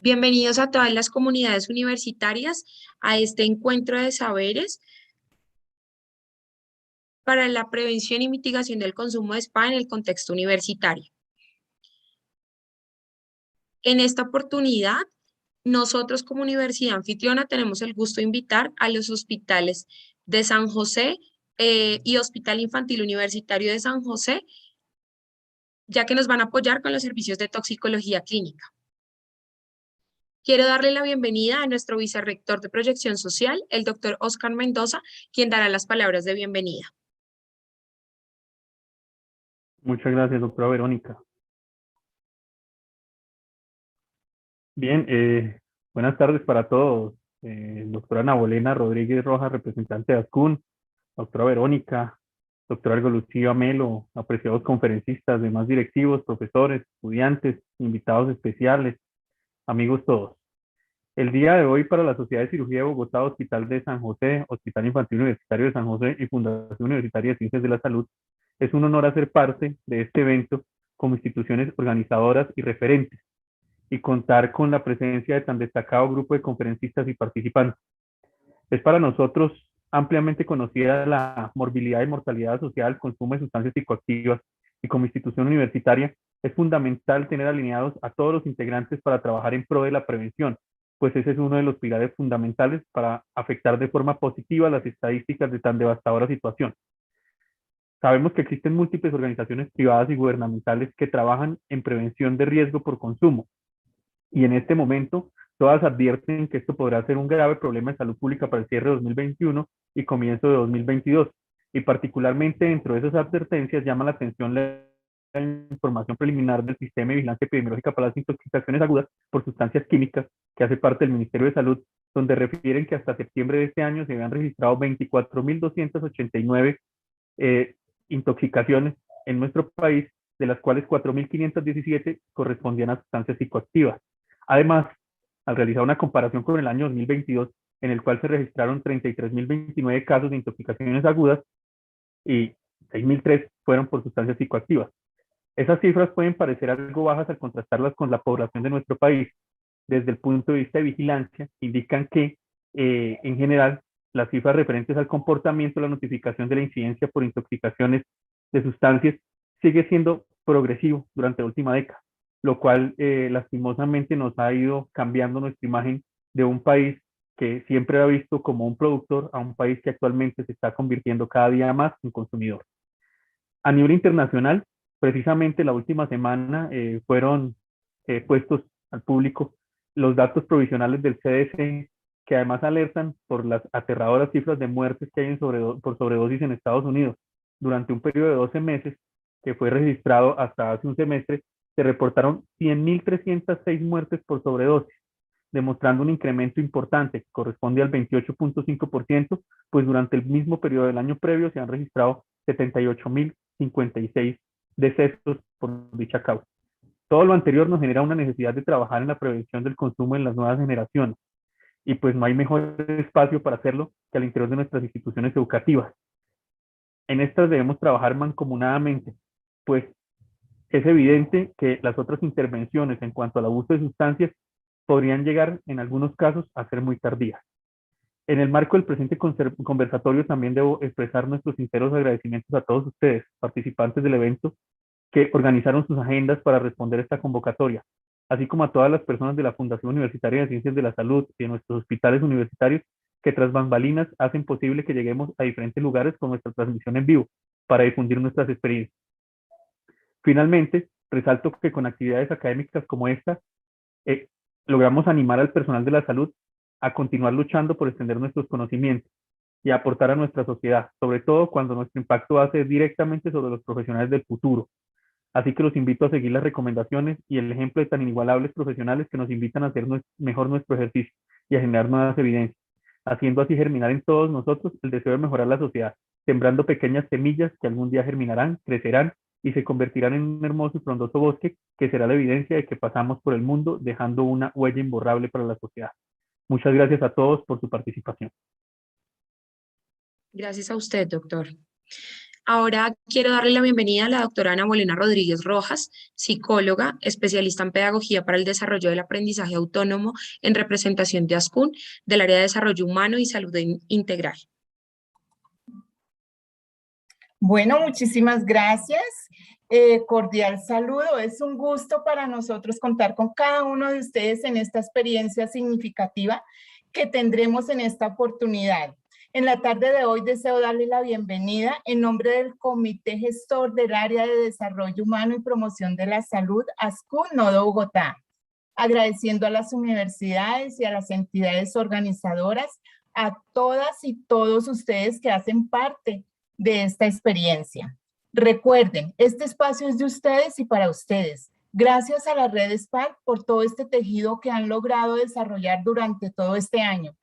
Bienvenidos a todas las comunidades universitarias a este encuentro de saberes para la prevención y mitigación del consumo de spa en el contexto universitario. En esta oportunidad, nosotros como universidad anfitriona tenemos el gusto de invitar a los hospitales de San José y Hospital Infantil Universitario de San José, ya que nos van a apoyar con los servicios de toxicología clínica. Quiero darle la bienvenida a nuestro vicerrector de proyección social, el doctor Oscar Mendoza, quien dará las palabras de bienvenida. Muchas gracias, doctora Verónica. Bien, buenas tardes para todos. Doctora Ana Bolena Rodríguez Rojas, representante de ASCUN, doctora Verónica, doctora Algo Lucía Melo, apreciados conferencistas, demás directivos, profesores, estudiantes, invitados especiales, amigos todos. El día de hoy para la Sociedad de Cirugía de Bogotá, Hospital de San José, Hospital Infantil Universitario de San José y Fundación Universitaria de Ciencias de la Salud, es un honor hacer parte de este evento como instituciones organizadoras y referentes y contar con la presencia de tan destacado grupo de conferencistas y participantes. Es para nosotros ampliamente conocida la morbilidad y mortalidad asociada al consumo de sustancias psicoactivas y como institución universitaria es fundamental tener alineados a todos los integrantes para trabajar en pro de la prevención, pues ese es uno de los pilares fundamentales para afectar de forma positiva las estadísticas de tan devastadora situación. Sabemos que existen múltiples organizaciones privadas y gubernamentales que trabajan en prevención de riesgo por consumo, y en este momento todas advierten que esto podrá ser un grave problema de salud pública para el cierre de 2021 y comienzo de 2022. Y particularmente dentro de esas advertencias llama la atención la información preliminar del Sistema de Vigilancia Epidemiológica para las Intoxicaciones Agudas por Sustancias Químicas, que hace parte del Ministerio de Salud, donde refieren que hasta septiembre de este año se habían registrado 24.289 intoxicaciones en nuestro país, de las cuales 4.517 correspondían a sustancias psicoactivas. Además, al realizar una comparación con el año 2022, en el cual se registraron 33.029 casos de intoxicaciones agudas y 6.003 fueron por sustancias psicoactivas. Esas cifras pueden parecer algo bajas al contrastarlas con la población de nuestro país. Desde el punto de vista de vigilancia, indican que, en general, las cifras referentes al comportamiento, la notificación de la incidencia por intoxicaciones de sustancias sigue siendo progresivo durante la última década, lo cual lastimosamente nos ha ido cambiando nuestra imagen de un país que siempre ha visto como un productor a un país que actualmente se está convirtiendo cada día más en consumidor. A nivel internacional, precisamente la última semana fueron puestos al público los datos provisionales del CDC, que además alertan por las aterradoras cifras de muertes que hay por sobredosis en Estados Unidos. Durante un periodo de 12 meses, que fue registrado hasta hace un semestre, se reportaron 100.306 muertes por sobredosis, demostrando un incremento importante que corresponde al 28.5%, pues durante el mismo periodo del año previo se han registrado 78.056 decesos por dicha causa. Todo lo anterior nos genera una necesidad de trabajar en la prevención del consumo en las nuevas generaciones, y pues no hay mejor espacio para hacerlo que al interior de nuestras instituciones educativas. En estas debemos trabajar mancomunadamente, pues es evidente que las otras intervenciones en cuanto al abuso de sustancias podrían llegar en algunos casos a ser muy tardías. En el marco del presente conversatorio también debo expresar nuestros sinceros agradecimientos a todos ustedes, participantes del evento, que organizaron sus agendas para responder a esta convocatoria, así como a todas las personas de la Fundación Universitaria de Ciencias de la Salud y de nuestros hospitales universitarios que tras bambalinas hacen posible que lleguemos a diferentes lugares con nuestra transmisión en vivo para difundir nuestras experiencias. Finalmente, resalto que con actividades académicas como esta, logramos animar al personal de la salud a continuar luchando por extender nuestros conocimientos y aportar a nuestra sociedad, sobre todo cuando nuestro impacto va a ser directamente sobre los profesionales del futuro. Así que los invito a seguir las recomendaciones y el ejemplo de tan inigualables profesionales que nos invitan a hacer mejor nuestro ejercicio y a generar nuevas evidencias, haciendo así germinar en todos nosotros el deseo de mejorar la sociedad, sembrando pequeñas semillas que algún día germinarán, crecerán y se convertirán en un hermoso y frondoso bosque que será la evidencia de que pasamos por el mundo dejando una huella imborrable para la sociedad. Muchas gracias a todos por su participación. Gracias a usted, doctor. Ahora quiero darle la bienvenida a la doctora Ana Bolena Rodríguez Rojas, psicóloga, especialista en pedagogía para el desarrollo del aprendizaje autónomo en representación de ASCUN, del área de desarrollo humano y salud integral. Bueno, muchísimas gracias. Cordial saludo. Es un gusto para nosotros contar con cada uno de ustedes en esta experiencia significativa que tendremos en esta oportunidad. En la tarde de hoy deseo darle la bienvenida en nombre del Comité Gestor del Área de Desarrollo Humano y Promoción de la Salud, ASCUN, Nodo Bogotá, agradeciendo a las universidades y a las entidades organizadoras, a todas y todos ustedes que hacen parte de esta experiencia. Recuerden, este espacio es de ustedes y para ustedes. Gracias a la red SPAC por todo este tejido que han logrado desarrollar durante todo este año.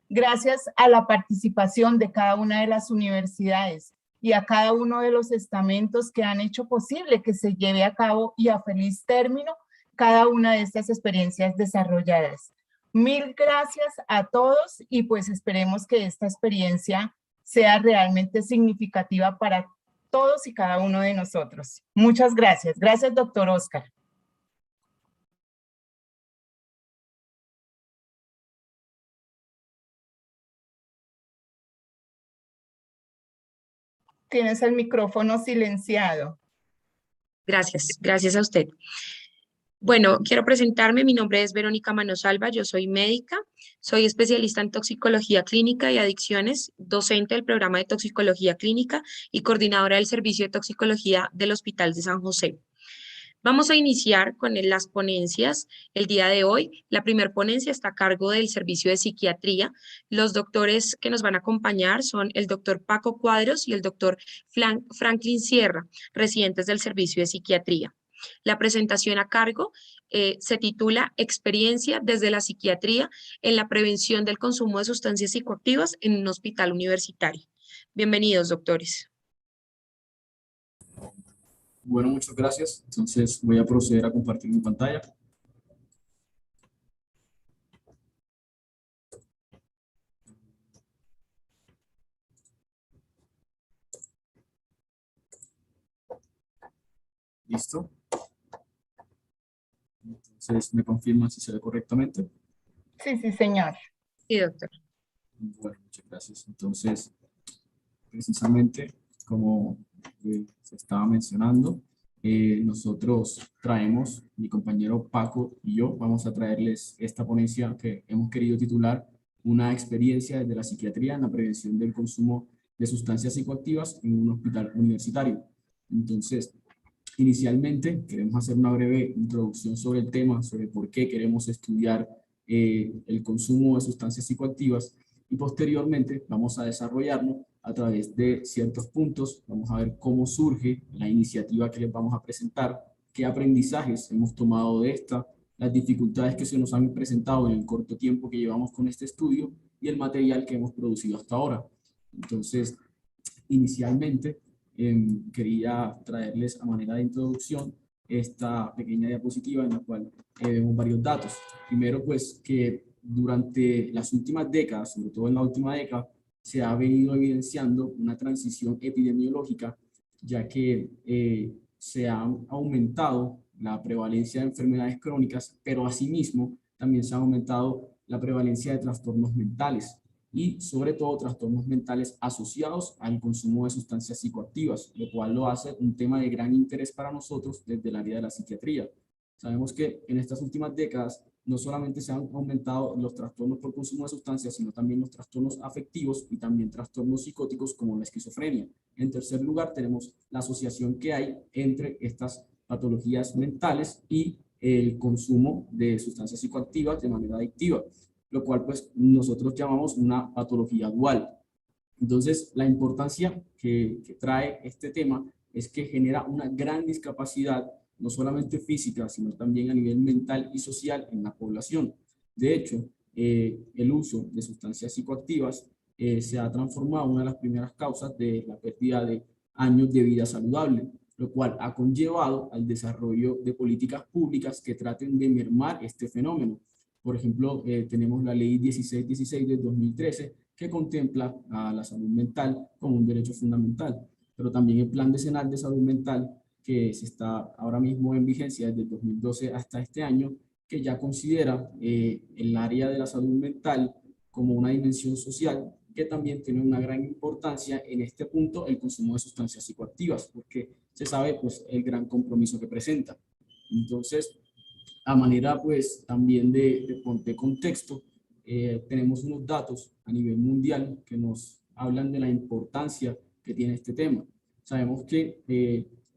Gracias a la participación de cada una de las universidades y a cada uno de los estamentos que han hecho posible que se lleve a cabo y a feliz término cada una de estas experiencias desarrolladas. Mil gracias a todos y pues esperemos que esta experiencia sea realmente significativa para todos y cada uno de nosotros. Muchas gracias. Gracias, doctor Oscar. Tienes el micrófono silenciado. Gracias a usted. Bueno, quiero presentarme, mi nombre es Verónica Manosalva, yo soy médica, soy especialista en toxicología clínica y adicciones, docente del programa de toxicología clínica y coordinadora del servicio de toxicología del Hospital de San José. Vamos a iniciar con las ponencias el día de hoy. La primera ponencia está a cargo del servicio de psiquiatría. Los doctores que nos van a acompañar son el doctor Paco Cuadros y el doctor Franklin Sierra, residentes del servicio de psiquiatría. La presentación a cargo se titula Experiencia desde la psiquiatría en la prevención del consumo de sustancias psicoactivas en un hospital universitario. Bienvenidos, doctores. Bueno, muchas gracias. Entonces voy a proceder a compartir mi pantalla. ¿Listo? Entonces, ¿me confirman si se ve correctamente? Sí, sí, señor. Sí, doctor. Bueno, muchas gracias. Entonces, precisamente como se estaba mencionando, nosotros traemos, mi compañero Paco y yo, vamos a traerles esta ponencia que hemos querido titular Una experiencia desde la psiquiatría en la prevención del consumo de sustancias psicoactivas en un hospital universitario. Entonces, inicialmente queremos hacer una breve introducción sobre el tema, sobre por qué queremos estudiar el consumo de sustancias psicoactivas y posteriormente vamos a desarrollarlo a través de ciertos puntos. Vamos a ver cómo surge la iniciativa que les vamos a presentar, qué aprendizajes hemos tomado de esta, las dificultades que se nos han presentado en el corto tiempo que llevamos con este estudio y el material que hemos producido hasta ahora. Entonces, inicialmente, quería traerles a manera de introducción esta pequeña diapositiva en la cual vemos varios datos. Primero, pues, que durante las últimas décadas, sobre todo en la última década, se ha venido evidenciando una transición epidemiológica, ya que se ha aumentado la prevalencia de enfermedades crónicas, pero asimismo también se ha aumentado la prevalencia de trastornos mentales y sobre todo trastornos mentales asociados al consumo de sustancias psicoactivas, lo cual lo hace un tema de gran interés para nosotros desde el área de la psiquiatría. Sabemos que en estas últimas décadas no solamente se han aumentado los trastornos por consumo de sustancias, sino también los trastornos afectivos y también trastornos psicóticos como la esquizofrenia. En tercer lugar, tenemos la asociación que hay entre estas patologías mentales y el consumo de sustancias psicoactivas de manera adictiva, lo cual pues nosotros llamamos una patología dual. Entonces, la importancia que trae este tema es que genera una gran discapacidad, no solamente física, sino también a nivel mental y social en la población. De hecho, el uso de sustancias psicoactivas se ha transformado en una de las primeras causas de la pérdida de años de vida saludable, lo cual ha conllevado al desarrollo de políticas públicas que traten de mermar este fenómeno. Por ejemplo, tenemos la ley 1616 del 2013 que contempla a la salud mental como un derecho fundamental. pero también el Plan Decenal de Salud Mental, que se está ahora mismo en vigencia desde el 2012 hasta este año, que ya considera el área de la salud mental como una dimensión social que también tiene una gran importancia en este punto el consumo de sustancias psicoactivas, porque se sabe pues el gran compromiso que presenta. Entonces, a manera pues también de contexto, tenemos unos datos a nivel mundial que nos hablan de la importancia que tiene este tema. Sabemos que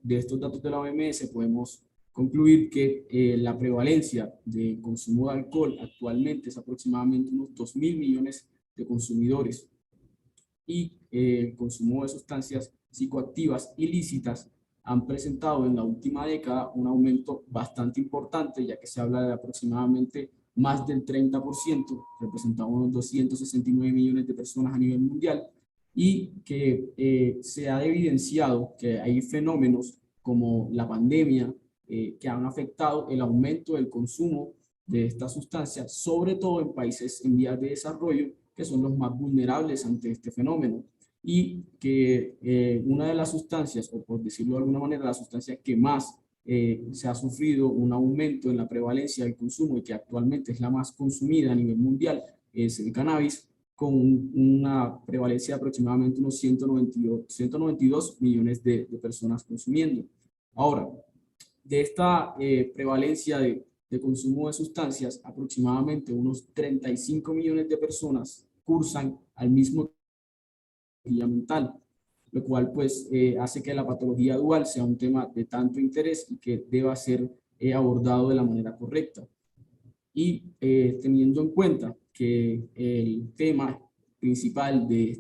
de estos datos de la OMS podemos concluir que la prevalencia de consumo de alcohol actualmente es aproximadamente unos 2.000 millones de consumidores y el consumo de sustancias psicoactivas ilícitas han presentado en la última década un aumento bastante importante, ya que se habla de aproximadamente más del 30%, representando unos 269 millones de personas a nivel mundial, y que se ha evidenciado que hay fenómenos como la pandemia que han afectado el aumento del consumo de estas sustancias, sobre todo en países en vías de desarrollo, que son los más vulnerables ante este fenómeno, y que una de las sustancias, o por decirlo de alguna manera, la sustancia que más se ha sufrido un aumento en la prevalencia del consumo y que actualmente es la más consumida a nivel mundial, es el cannabis, con una prevalencia de aproximadamente unos 192 millones de personas consumiendo. Ahora, de esta prevalencia de consumo de sustancias, aproximadamente unos 35 millones de personas cursan al mismo tiempo mental, lo cual pues hace que la patología dual sea un tema de tanto interés y que deba ser abordado de la manera correcta. Y teniendo en cuenta que el tema principal de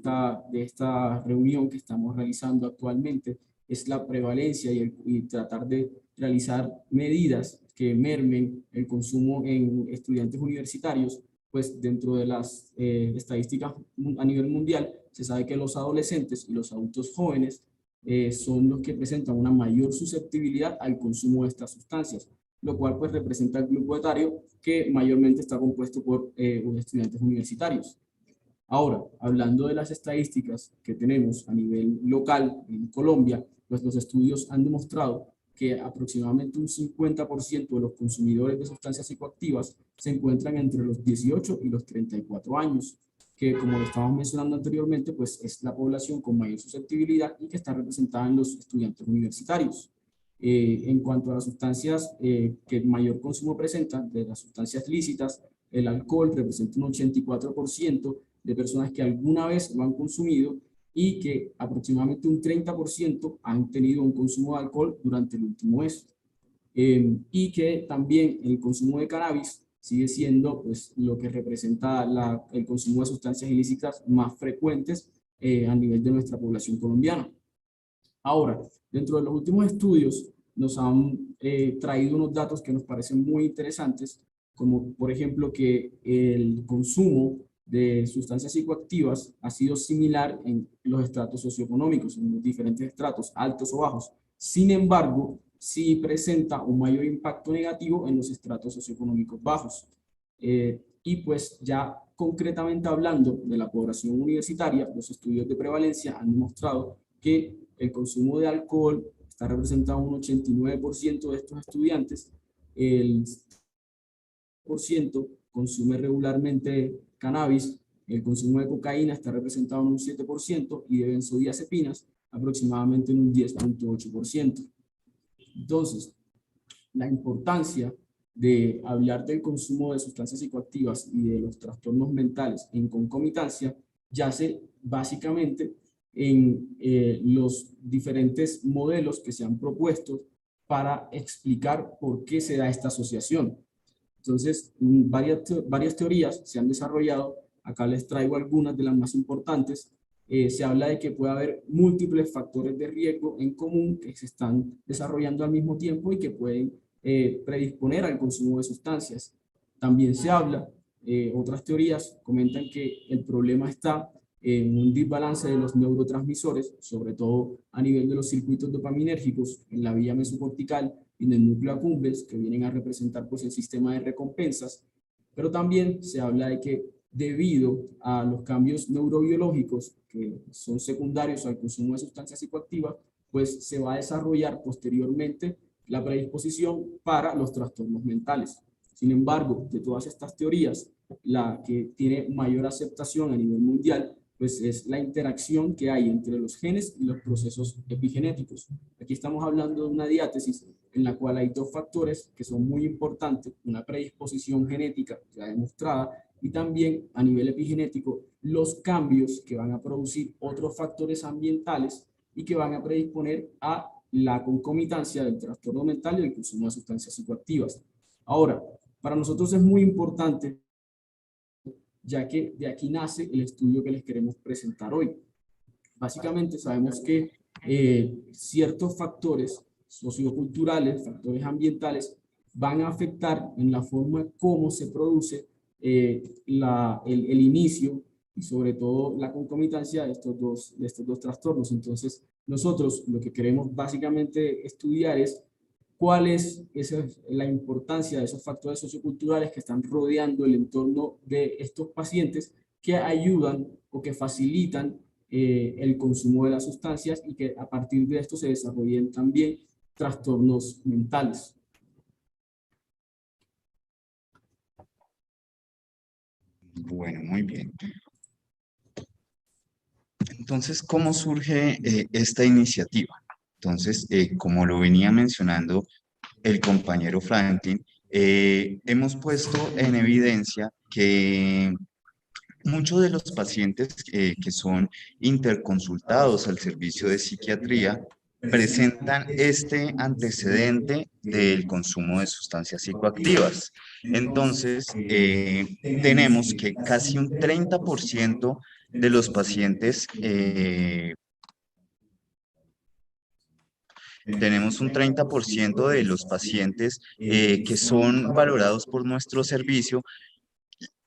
esta reunión que estamos realizando actualmente es la prevalencia y tratar de realizar medidas que mermen el consumo en estudiantes universitarios, pues dentro de las estadísticas a nivel mundial se sabe que los adolescentes y los adultos jóvenes son los que presentan una mayor susceptibilidad al consumo de estas sustancias, lo cual pues representa el grupo etario que mayormente está compuesto por estudiantes universitarios. Ahora, hablando de las estadísticas que tenemos a nivel local en Colombia, pues los estudios han demostrado que aproximadamente un 50% de los consumidores de sustancias psicoactivas se encuentran entre los 18 y los 34 años, que como lo estábamos mencionando anteriormente, pues es la población con mayor susceptibilidad y que está representada en los estudiantes universitarios. En cuanto a las sustancias que mayor consumo presentan, de las sustancias lícitas, el alcohol representa un 84% de personas que alguna vez lo han consumido y que aproximadamente un 30% han tenido un consumo de alcohol durante el último mes. Y que también el consumo de cannabis sigue siendo pues, lo que representa el consumo de sustancias ilícitas más frecuentes a nivel de nuestra población colombiana. Ahora, dentro de los últimos estudios nos han traído unos datos que nos parecen muy interesantes, como por ejemplo que el consumo de sustancias psicoactivas ha sido similar en los estratos socioeconómicos, en los diferentes estratos, altos o bajos. Sin embargo, sí presenta un mayor impacto negativo en los estratos socioeconómicos bajos. Y pues ya concretamente hablando de la población universitaria, los estudios de prevalencia han demostrado que el consumo de alcohol está representado un 89% de estos estudiantes, el 1% consume regularmente cannabis, el consumo de cocaína está representado en un 7% y de benzodiazepinas aproximadamente en un 10.8%. Entonces, la importancia de hablar del consumo de sustancias psicoactivas y de los trastornos mentales en concomitancia yace básicamente en los diferentes modelos que se han propuesto para explicar por qué se da esta asociación. Entonces, varias teorías se han desarrollado, acá les traigo algunas de las más importantes. Se habla de que puede haber múltiples factores de riesgo en común que se están desarrollando al mismo tiempo y que pueden predisponer al consumo de sustancias. También se habla, otras teorías comentan que el problema está en un desbalance de los neurotransmisores, sobre todo a nivel de los circuitos dopaminérgicos en la vía mesocortical y en el núcleo accumbens, que vienen a representar pues, el sistema de recompensas, pero también se habla de que debido a los cambios neurobiológicos que son secundarios al consumo de sustancias psicoactivas, pues se va a desarrollar posteriormente la predisposición para los trastornos mentales. Sin embargo, de todas estas teorías, la que tiene mayor aceptación a nivel mundial, pues es la interacción que hay entre los genes y los procesos epigenéticos. Aquí estamos hablando de una diátesis en la cual hay dos factores que son muy importantes, una predisposición genética ya demostrada y también a nivel epigenético los cambios que van a producir otros factores ambientales y que van a predisponer a la concomitancia del trastorno mental y el consumo de sustancias psicoactivas. Ahora, para nosotros es muy importante, ya que de aquí nace el estudio que les queremos presentar hoy. Básicamente sabemos que ciertos factores socioculturales, factores ambientales, van a afectar en la forma como se produce el inicio y sobre todo la concomitancia de estos dos trastornos. Entonces, nosotros lo que queremos básicamente estudiar es cuál es la importancia de esos factores socioculturales que están rodeando el entorno de estos pacientes que ayudan o que facilitan el consumo de las sustancias y que a partir de esto se desarrollen también trastornos mentales. Bueno, muy bien. Entonces, ¿cómo surge esta iniciativa? Entonces, como lo venía mencionando el compañero Franklin, hemos puesto en evidencia que muchos de los pacientes que son interconsultados al servicio de psiquiatría presentan este antecedente del consumo de sustancias psicoactivas. Entonces, tenemos que casi un 30% de los pacientes tenemos un 30% de los pacientes que son valorados por nuestro servicio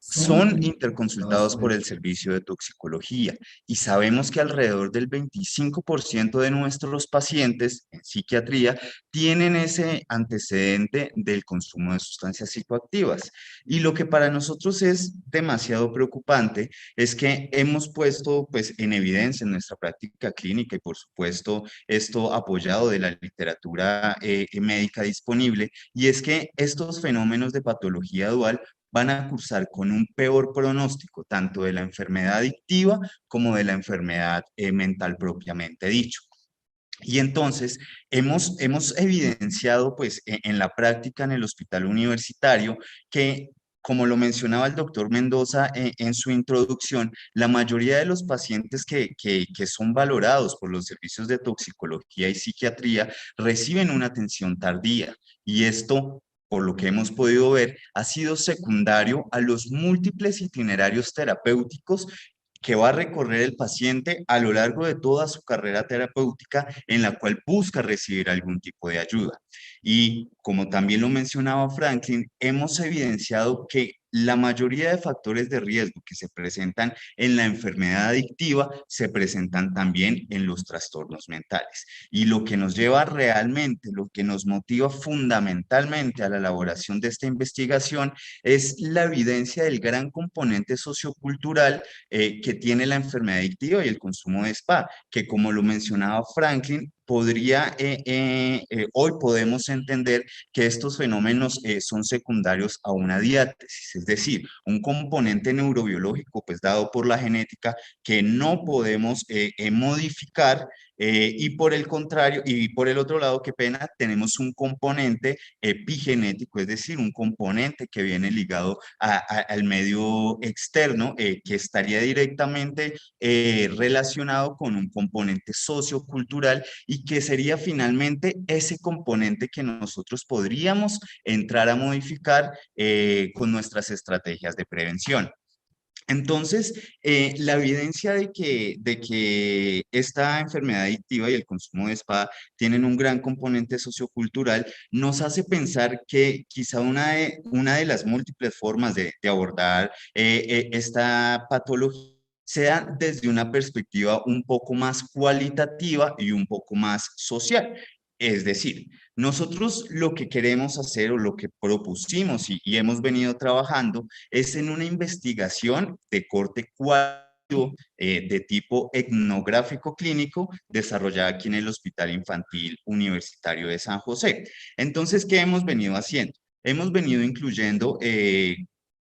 son interconsultados por el servicio de toxicología y sabemos que alrededor del 25% de nuestros pacientes en psiquiatría tienen ese antecedente del consumo de sustancias psicoactivas. Y lo que para nosotros es demasiado preocupante es que hemos puesto pues, en evidencia en nuestra práctica clínica y por supuesto esto apoyado de la literatura médica disponible, y es que estos fenómenos de patología dual van a cursar con un peor pronóstico, tanto de la enfermedad adictiva como de la enfermedad mental propiamente dicho. Y entonces hemos evidenciado pues en la práctica en el hospital universitario que, como lo mencionaba el doctor Mendoza en su introducción, la mayoría de los pacientes que son valorados por los servicios de toxicología y psiquiatría reciben una atención tardía, y esto, por lo que hemos podido ver, ha sido secundario a los múltiples itinerarios terapéuticos que va a recorrer el paciente a lo largo de toda su carrera terapéutica en la cual busca recibir algún tipo de ayuda. Y como también lo mencionaba Franklin, hemos evidenciado que la mayoría de factores de riesgo que se presentan en la enfermedad adictiva se presentan también en los trastornos mentales. Y lo que nos lleva realmente, lo que nos motiva fundamentalmente a la elaboración de esta investigación es la evidencia del gran componente sociocultural que tiene la enfermedad adictiva y el consumo de spa, que como lo mencionaba Franklin, hoy podemos entender que estos fenómenos son secundarios a una diátesis, es decir, un componente neurobiológico pues dado por la genética que no podemos modificar, y por el contrario, y por el otro lado, qué pena, tenemos un componente epigenético, es decir, un componente que viene ligado al medio externo, que estaría directamente relacionado con un componente sociocultural y que sería finalmente ese componente que nosotros podríamos entrar a modificar con nuestras estrategias de prevención. Entonces, la evidencia de que esta enfermedad adictiva y el consumo de spa tienen un gran componente sociocultural nos hace pensar que quizá una de las múltiples formas de abordar esta patología sea desde una perspectiva un poco más cualitativa y un poco más social. Es decir, nosotros lo que queremos hacer o lo que propusimos y hemos venido trabajando es en una investigación de corte cualitativo de tipo etnográfico clínico desarrollada aquí en el Hospital Infantil Universitario de San José. Entonces, ¿qué hemos venido haciendo? Hemos venido incluyendo,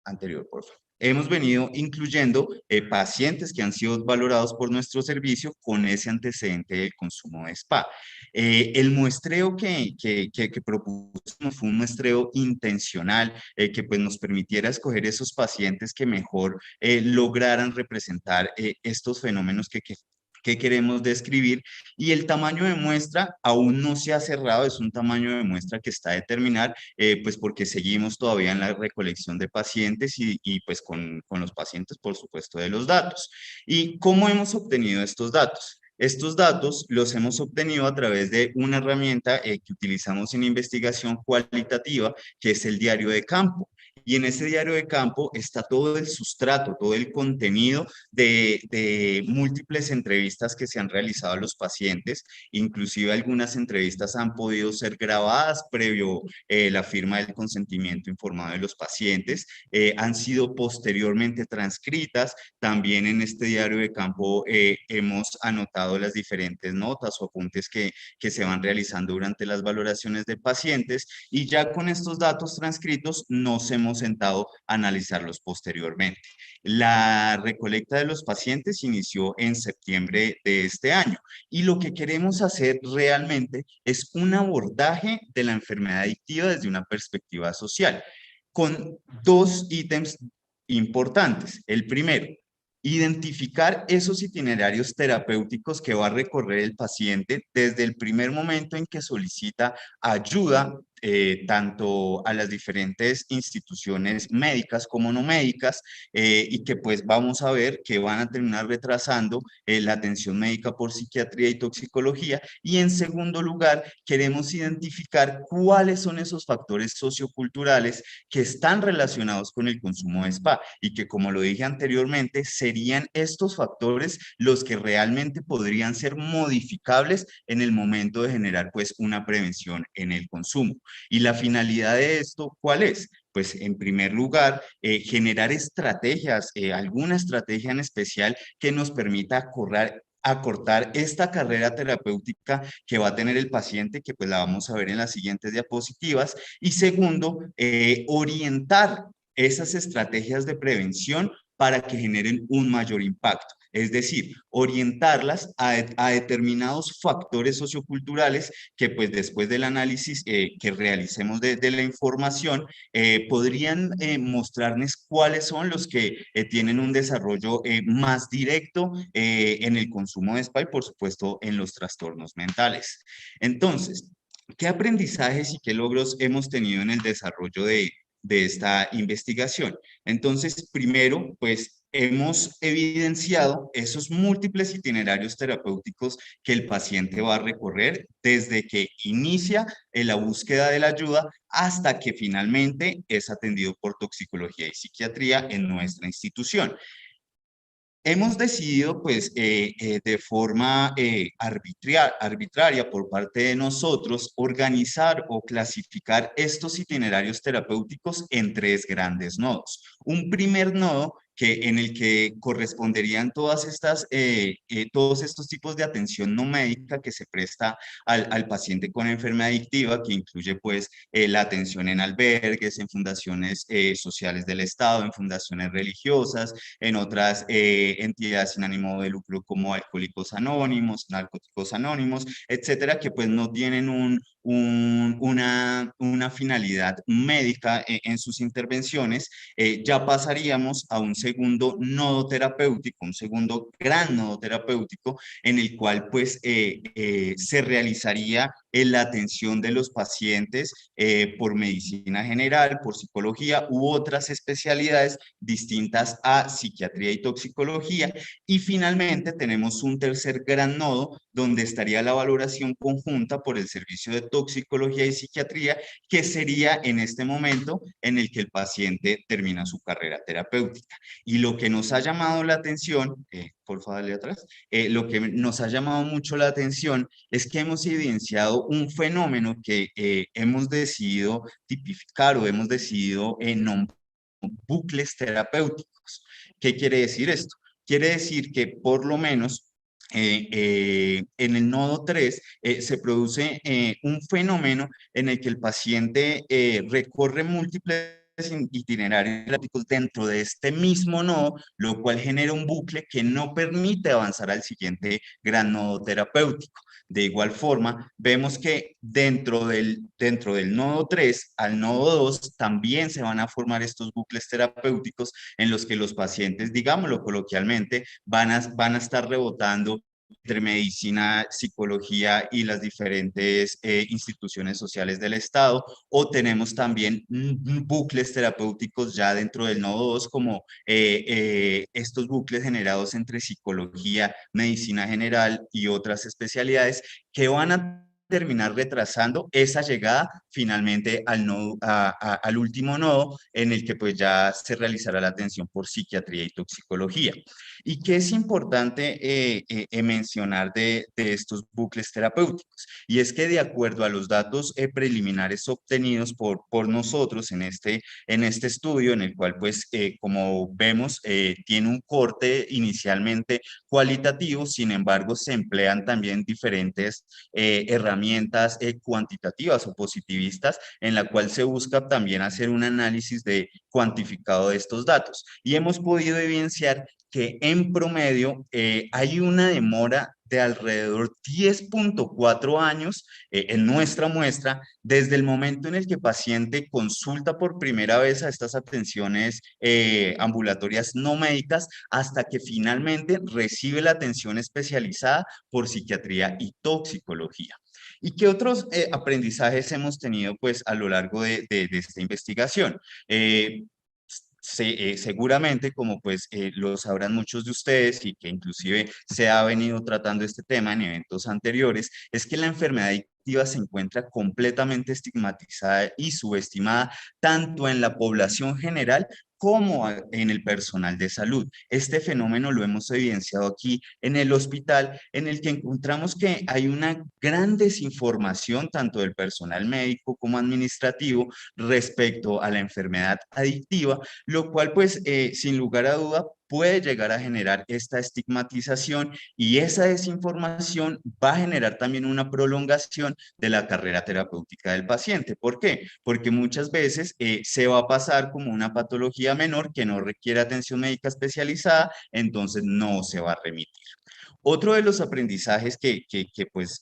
anterior, por favor. Hemos venido incluyendo pacientes que han sido valorados por nuestro servicio con ese antecedente del consumo de SPA. El muestreo que propusimos fue un muestreo intencional que pues nos permitiera escoger esos pacientes que mejor lograran representar estos fenómenos que queremos describir, y el tamaño de muestra aún no se ha cerrado, es un tamaño de muestra que está a determinar, pues porque seguimos todavía en la recolección de pacientes y pues con los pacientes, por supuesto, de los datos. ¿Y cómo hemos obtenido estos datos? Estos datos los hemos obtenido a través de una herramienta que utilizamos en investigación cualitativa, que es el diario de campo. Y en ese diario de campo está todo el sustrato, todo el contenido de múltiples entrevistas que se han realizado a los pacientes. Inclusive algunas entrevistas han podido ser grabadas previo la firma del consentimiento informado de los pacientes. Han sido posteriormente transcritas. También en este diario de campo hemos anotado las diferentes notas o apuntes que se van realizando durante las valoraciones de pacientes, y ya con estos datos transcritos nos hemos sentado a analizarlos posteriormente. La recolecta de los pacientes inició en septiembre de este año, y lo que queremos hacer realmente es un abordaje de la enfermedad adictiva desde una perspectiva social, con dos ítems importantes. El primero, identificar esos itinerarios terapéuticos que va a recorrer el paciente desde el primer momento en que solicita ayuda, tanto a las diferentes instituciones médicas como no médicas, y que pues vamos a ver que van a terminar retrasando la atención médica por psiquiatría y toxicología. Y en segundo lugar, queremos identificar cuáles son esos factores socioculturales que están relacionados con el consumo de SPA, y que, como lo dije anteriormente, serían estos factores los que realmente podrían ser modificables en el momento de generar pues una prevención en el consumo. Y la finalidad de esto, ¿cuál es? Pues en primer lugar, generar estrategias, alguna estrategia en especial que nos permita acortar esta carrera terapéutica que va a tener el paciente, que pues la vamos a ver en las siguientes diapositivas. Y segundo, orientar esas estrategias de prevención para que generen un mayor impacto. Es decir, orientarlas a determinados factores socioculturales que pues después del análisis que realicemos de la información podrían mostrarnos cuáles son los que tienen un desarrollo más directo en el consumo de SPA y por supuesto en los trastornos mentales. Entonces, ¿qué aprendizajes y qué logros hemos tenido en el desarrollo de esta investigación? Entonces, primero, pues hemos evidenciado esos múltiples itinerarios terapéuticos que el paciente va a recorrer desde que inicia la búsqueda de la ayuda hasta que finalmente es atendido por toxicología y psiquiatría en nuestra institución. Hemos decidido, pues, de forma arbitraria por parte de nosotros, organizar o clasificar estos itinerarios terapéuticos en tres grandes nodos. Un primer nodo en el que corresponderían todos estos tipos de atención no médica que se presta al paciente con enfermedad adictiva, que incluye pues la atención en albergues, en fundaciones sociales del Estado, en fundaciones religiosas, en otras entidades sin ánimo de lucro como Alcohólicos Anónimos, Narcóticos Anónimos, etcétera, que pues no tienen una finalidad médica en sus intervenciones. Ya pasaríamos a un segundo nodo terapéutico, un segundo gran nodo terapéutico, en el cual pues se realizaría la atención de los pacientes por medicina general, por psicología u otras especialidades distintas a psiquiatría y toxicología. Y finalmente tenemos un tercer gran nodo donde estaría la valoración conjunta por el servicio de toxicología y psiquiatría, que sería en este momento en el que el paciente termina su carrera terapéutica. Y lo que nos ha llamado la atención, por favor, dale atrás. Lo que nos ha llamado mucho la atención es que hemos evidenciado un fenómeno que hemos decidido tipificar o hemos decidido nombrar bucles terapéuticos. ¿Qué quiere decir esto? Quiere decir que por lo menos en el nodo 3 se produce un fenómeno en el que el paciente recorre múltiples itinerarios dentro de este mismo nodo, lo cual genera un bucle que no permite avanzar al siguiente gran nodo terapéutico. De igual forma, vemos que dentro del nodo 3 al nodo 2 también se van a formar estos bucles terapéuticos en los que los pacientes, digámoslo coloquialmente, van a estar rebotando entre medicina, psicología y las diferentes instituciones sociales del Estado, o tenemos también bucles terapéuticos ya dentro del nodo 2, como estos bucles generados entre psicología, medicina general y otras especialidades que van a terminar retrasando esa llegada finalmente al, nodo, al último nodo en el que pues ya se realizará la atención por psiquiatría y toxicología. ¿Y qué es importante mencionar de estos bucles terapéuticos? Y es que de acuerdo a los datos preliminares obtenidos por nosotros en este estudio, en el cual pues como vemos tiene un corte inicialmente cualitativo, sin embargo se emplean también diferentes herramientas cuantitativas o positivistas en la cual se busca también hacer un análisis de cuantificado de estos datos. Y hemos podido evidenciar que en promedio hay una demora de alrededor 10.4 años en nuestra muestra, desde el momento en el que el paciente consulta por primera vez a estas atenciones ambulatorias no médicas, hasta que finalmente recibe la atención especializada por psiquiatría y toxicología. ¿Y qué otros aprendizajes hemos tenido pues a lo largo de esta investigación? Seguramente, como pues lo sabrán muchos de ustedes y que inclusive se ha venido tratando este tema en eventos anteriores, es que la enfermedad adictiva se encuentra completamente estigmatizada y subestimada tanto en la población general como en el personal de salud. Este fenómeno lo hemos evidenciado aquí en el hospital, en el que encontramos que hay una gran desinformación tanto del personal médico como administrativo respecto a la enfermedad adictiva, lo cual pues sin lugar a duda puede llegar a generar esta estigmatización, y esa desinformación va a generar también una prolongación de la carrera terapéutica del paciente. ¿Por qué? Porque muchas veces se va a pasar como una patología menor que no requiere atención médica especializada, entonces no se va a remitir. Otro de los aprendizajes que pues,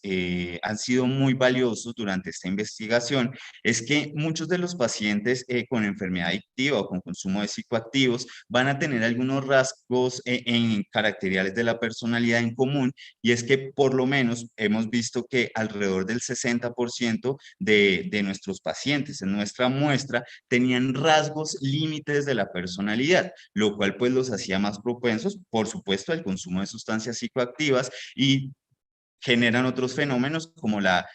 han sido muy valiosos durante esta investigación es que muchos de los pacientes con enfermedad adictiva o con consumo de psicoactivos van a tener algunos rasgos en caracteriales de la personalidad en común, y es que por lo menos hemos visto que alrededor del 60% de nuestros pacientes en nuestra muestra tenían rasgos límites de la personalidad, lo cual pues los hacía más propensos, por supuesto, al consumo de sustancias psicoactivas, y generan otros fenómenos como la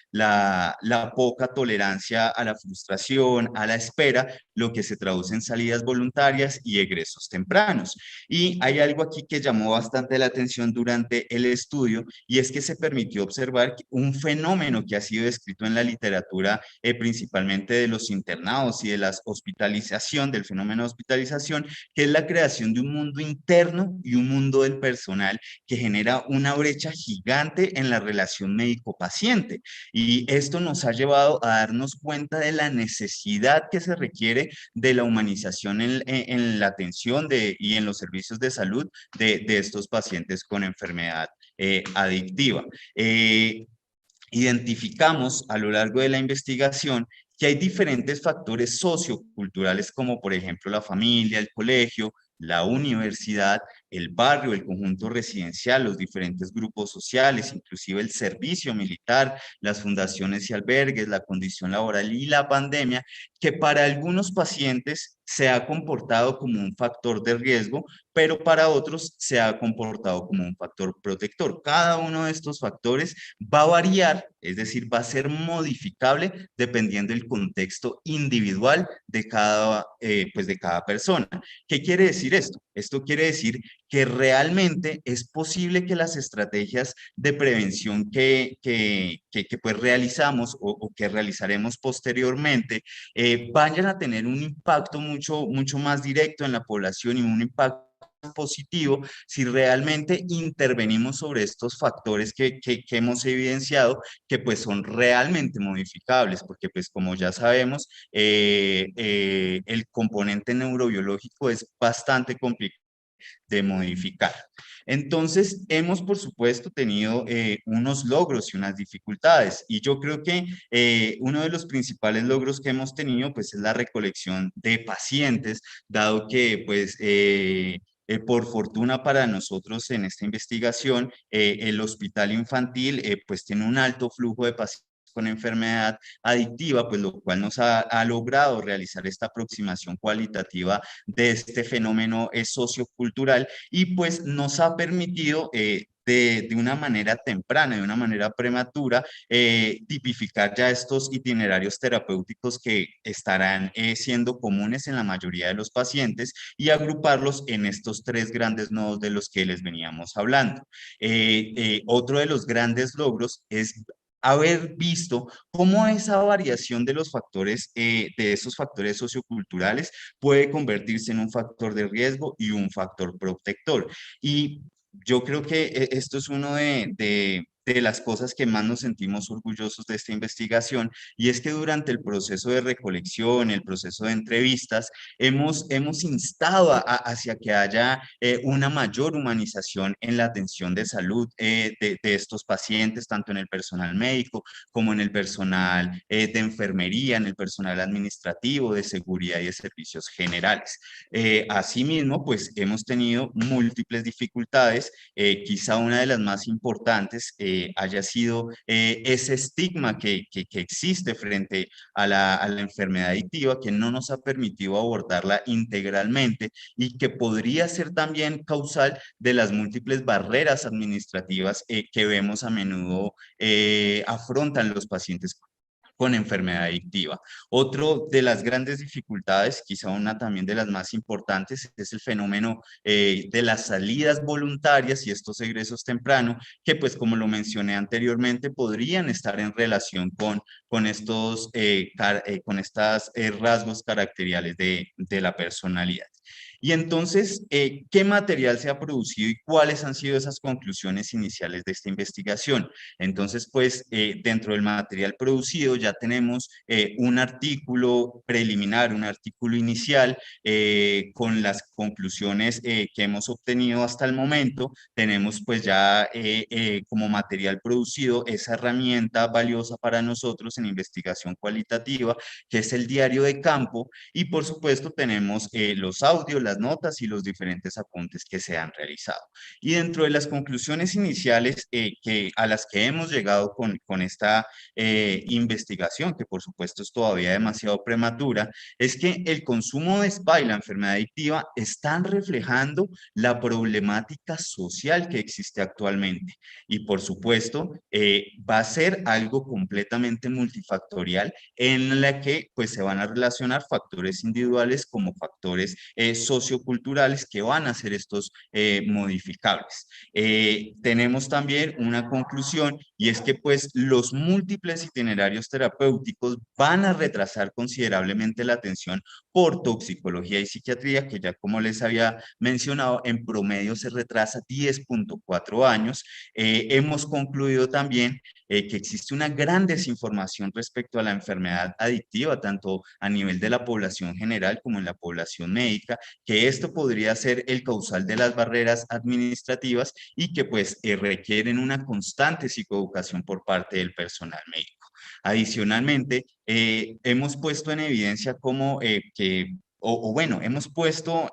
poca tolerancia a la frustración, a la espera, lo que se traduce en salidas voluntarias y egresos tempranos. Y hay algo aquí que llamó bastante la atención durante el estudio, y es que se permitió observar un fenómeno que ha sido descrito en la literatura, principalmente de los internados y de la hospitalización, del fenómeno de hospitalización, que es la creación de un mundo interno y un mundo del personal que genera una brecha gigante en la relación médico-paciente. Y esto nos ha llevado a darnos cuenta de la necesidad que se requiere de la humanización en la atención y en los servicios de salud de estos pacientes con enfermedad adictiva. Identificamos a lo largo de la investigación que hay diferentes factores socioculturales, como por ejemplo la familia, el colegio, la universidad, el barrio, el conjunto residencial, los diferentes grupos sociales, inclusive el servicio militar, las fundaciones y albergues, la condición laboral y la pandemia, que para algunos pacientes se ha comportado como un factor de riesgo, pero para otros se ha comportado como un factor protector. Cada uno de estos factores va a variar, es decir, va a ser modificable dependiendo del contexto individual de cada persona. ¿Qué quiere decir esto? Esto quiere decir que realmente es posible que las estrategias de prevención que pues realizamos o que realizaremos posteriormente vayan a tener un impacto mucho más directo en la población y un impacto positivo si realmente intervenimos sobre estos factores que hemos evidenciado, que pues son realmente modificables, porque pues como ya sabemos, el componente neurobiológico es bastante complicado de modificar. Entonces, hemos por supuesto tenido unos logros y unas dificultades, y yo creo que uno de los principales logros que hemos tenido pues es la recolección de pacientes, dado que pues por fortuna para nosotros en esta investigación, el hospital infantil pues tiene un alto flujo de pacientes con enfermedad adictiva, pues lo cual nos ha logrado realizar esta aproximación cualitativa de este fenómeno sociocultural y pues nos ha permitido de una manera temprana, de una manera prematura, tipificar ya estos itinerarios terapéuticos que estarán siendo comunes en la mayoría de los pacientes y agruparlos en estos tres grandes nodos de los que les veníamos hablando. Otro de los grandes logros es haber visto cómo esa variación de los factores, de esos factores socioculturales puede convertirse en un factor de riesgo y un factor protector. Y yo creo que esto es uno de las cosas que más nos sentimos orgullosos de esta investigación, y es que durante el proceso de recolección, el proceso de entrevistas, hemos instado hacia que haya una mayor humanización en la atención de salud de estos pacientes, tanto en el personal médico como en el personal de enfermería, en el personal administrativo, de seguridad y de servicios generales. Asimismo, pues hemos tenido múltiples dificultades, quizá una de las más importantes haya sido ese estigma que existe frente a la enfermedad adictiva, que no nos ha permitido abordarla integralmente y que podría ser también causal de las múltiples barreras administrativas que vemos a menudo afrontan los pacientes con enfermedad adictiva. Otro de las grandes dificultades, quizá una también de las más importantes, es el fenómeno de las salidas voluntarias y estos egresos tempranos, que pues como lo mencioné anteriormente, podrían estar en relación con estos rasgos caracteriales de la personalidad. Y entonces, ¿qué material se ha producido y cuáles han sido esas conclusiones iniciales de esta investigación? Entonces, pues, dentro del material producido ya tenemos un artículo preliminar, un artículo inicial con las conclusiones que hemos obtenido hasta el momento. Tenemos pues ya como material producido esa herramienta valiosa para nosotros en investigación cualitativa, que es el diario de campo, y por supuesto tenemos los audios, las notas y los diferentes apuntes que se han realizado. Y dentro de las conclusiones iniciales a las que hemos llegado con esta investigación, que por supuesto es todavía demasiado prematura, es que el consumo de spa y la enfermedad adictiva están reflejando la problemática social que existe actualmente. Y por supuesto, va a ser algo completamente multifactorial en la que pues se van a relacionar factores individuales como factores socioculturales que van a ser estos modificables. Tenemos también una conclusión, y es que pues los múltiples itinerarios terapéuticos van a retrasar considerablemente la atención por toxicología y psiquiatría, que ya como les había mencionado, en promedio se retrasa 10.4 años. Hemos concluido también que existe una gran desinformación respecto a la enfermedad adictiva, tanto a nivel de la población general como en la población médica, que esto podría ser el causal de las barreras administrativas y que pues requieren una constante psicoeducación por parte del personal médico. Adicionalmente, hemos puesto en evidencia cómo bueno, hemos puesto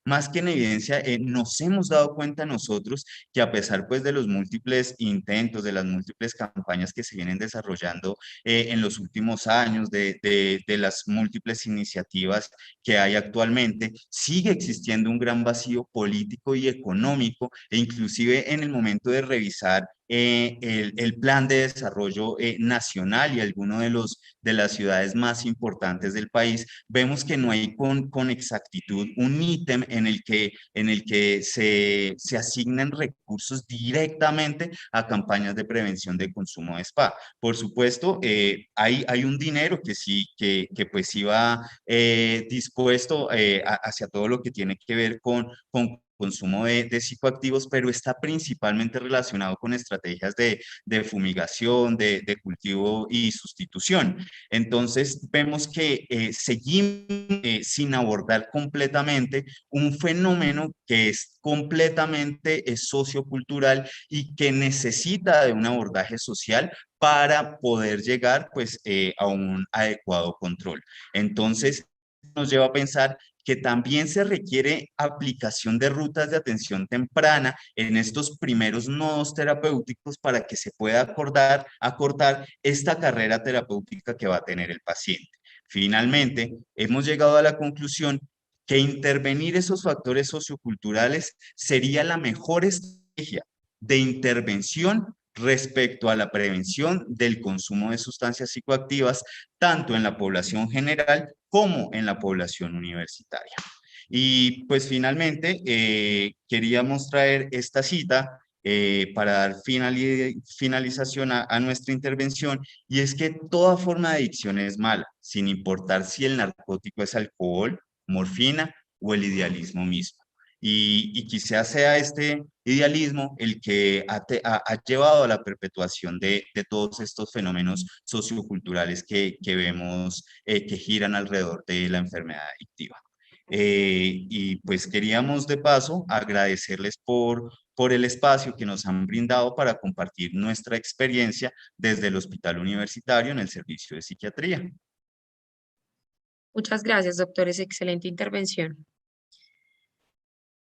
más que en evidencia, nos hemos dado cuenta nosotros que a pesar pues de los múltiples intentos, de las múltiples campañas que se vienen desarrollando en los últimos años, de las múltiples iniciativas que hay actualmente, sigue existiendo un gran vacío político y económico, e inclusive en el momento de revisar el plan de desarrollo nacional y algunos de las ciudades más importantes del país, vemos que no hay con exactitud un ítem en el que se asignan recursos directamente a campañas de prevención de consumo de spa. Por supuesto, hay un dinero que sí, que pues iba dispuesto hacia todo lo que tiene que ver con consumo de psicoactivos, pero está principalmente relacionado con estrategias de fumigación, de cultivo y sustitución. Entonces, vemos que seguimos sin abordar completamente un fenómeno que es completamente sociocultural y que necesita de un abordaje social para poder llegar pues, a un adecuado control. Entonces, nos lleva a pensar que también se requiere aplicación de rutas de atención temprana en estos primeros nodos terapéuticos para que se pueda acortar esta carrera terapéutica que va a tener el paciente. Finalmente, hemos llegado a la conclusión que intervenir esos factores socioculturales sería la mejor estrategia de intervención respecto a la prevención del consumo de sustancias psicoactivas, tanto en la población general como en la población universitaria. Y pues finalmente queríamos traer esta cita para dar finalización a nuestra intervención, y es que toda forma de adicción es mala, sin importar si el narcótico es alcohol, morfina o el idealismo mismo. Y quizás sea este idealismo el que ha llevado a la perpetuación de todos estos fenómenos socioculturales que vemos que giran alrededor de la enfermedad adictiva. Y pues queríamos de paso agradecerles por el espacio que nos han brindado para compartir nuestra experiencia desde el Hospital Universitario en el servicio de psiquiatría. Muchas gracias, doctores. Excelente intervención.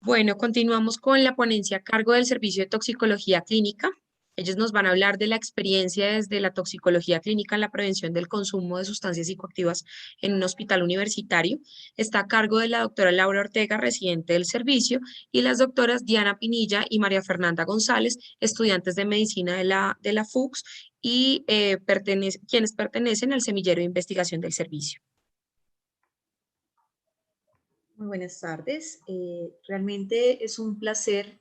Bueno, continuamos con la ponencia a cargo del Servicio de Toxicología Clínica. Ellos nos van a hablar de la experiencia desde la toxicología clínica en la prevención del consumo de sustancias psicoactivas en un hospital universitario. Está a cargo de la doctora Laura Ortega, residente del servicio, y las doctoras Diana Pinilla y María Fernanda González, estudiantes de medicina de la FUCS y quienes pertenecen al semillero de investigación del servicio. Muy buenas tardes. Realmente es un placer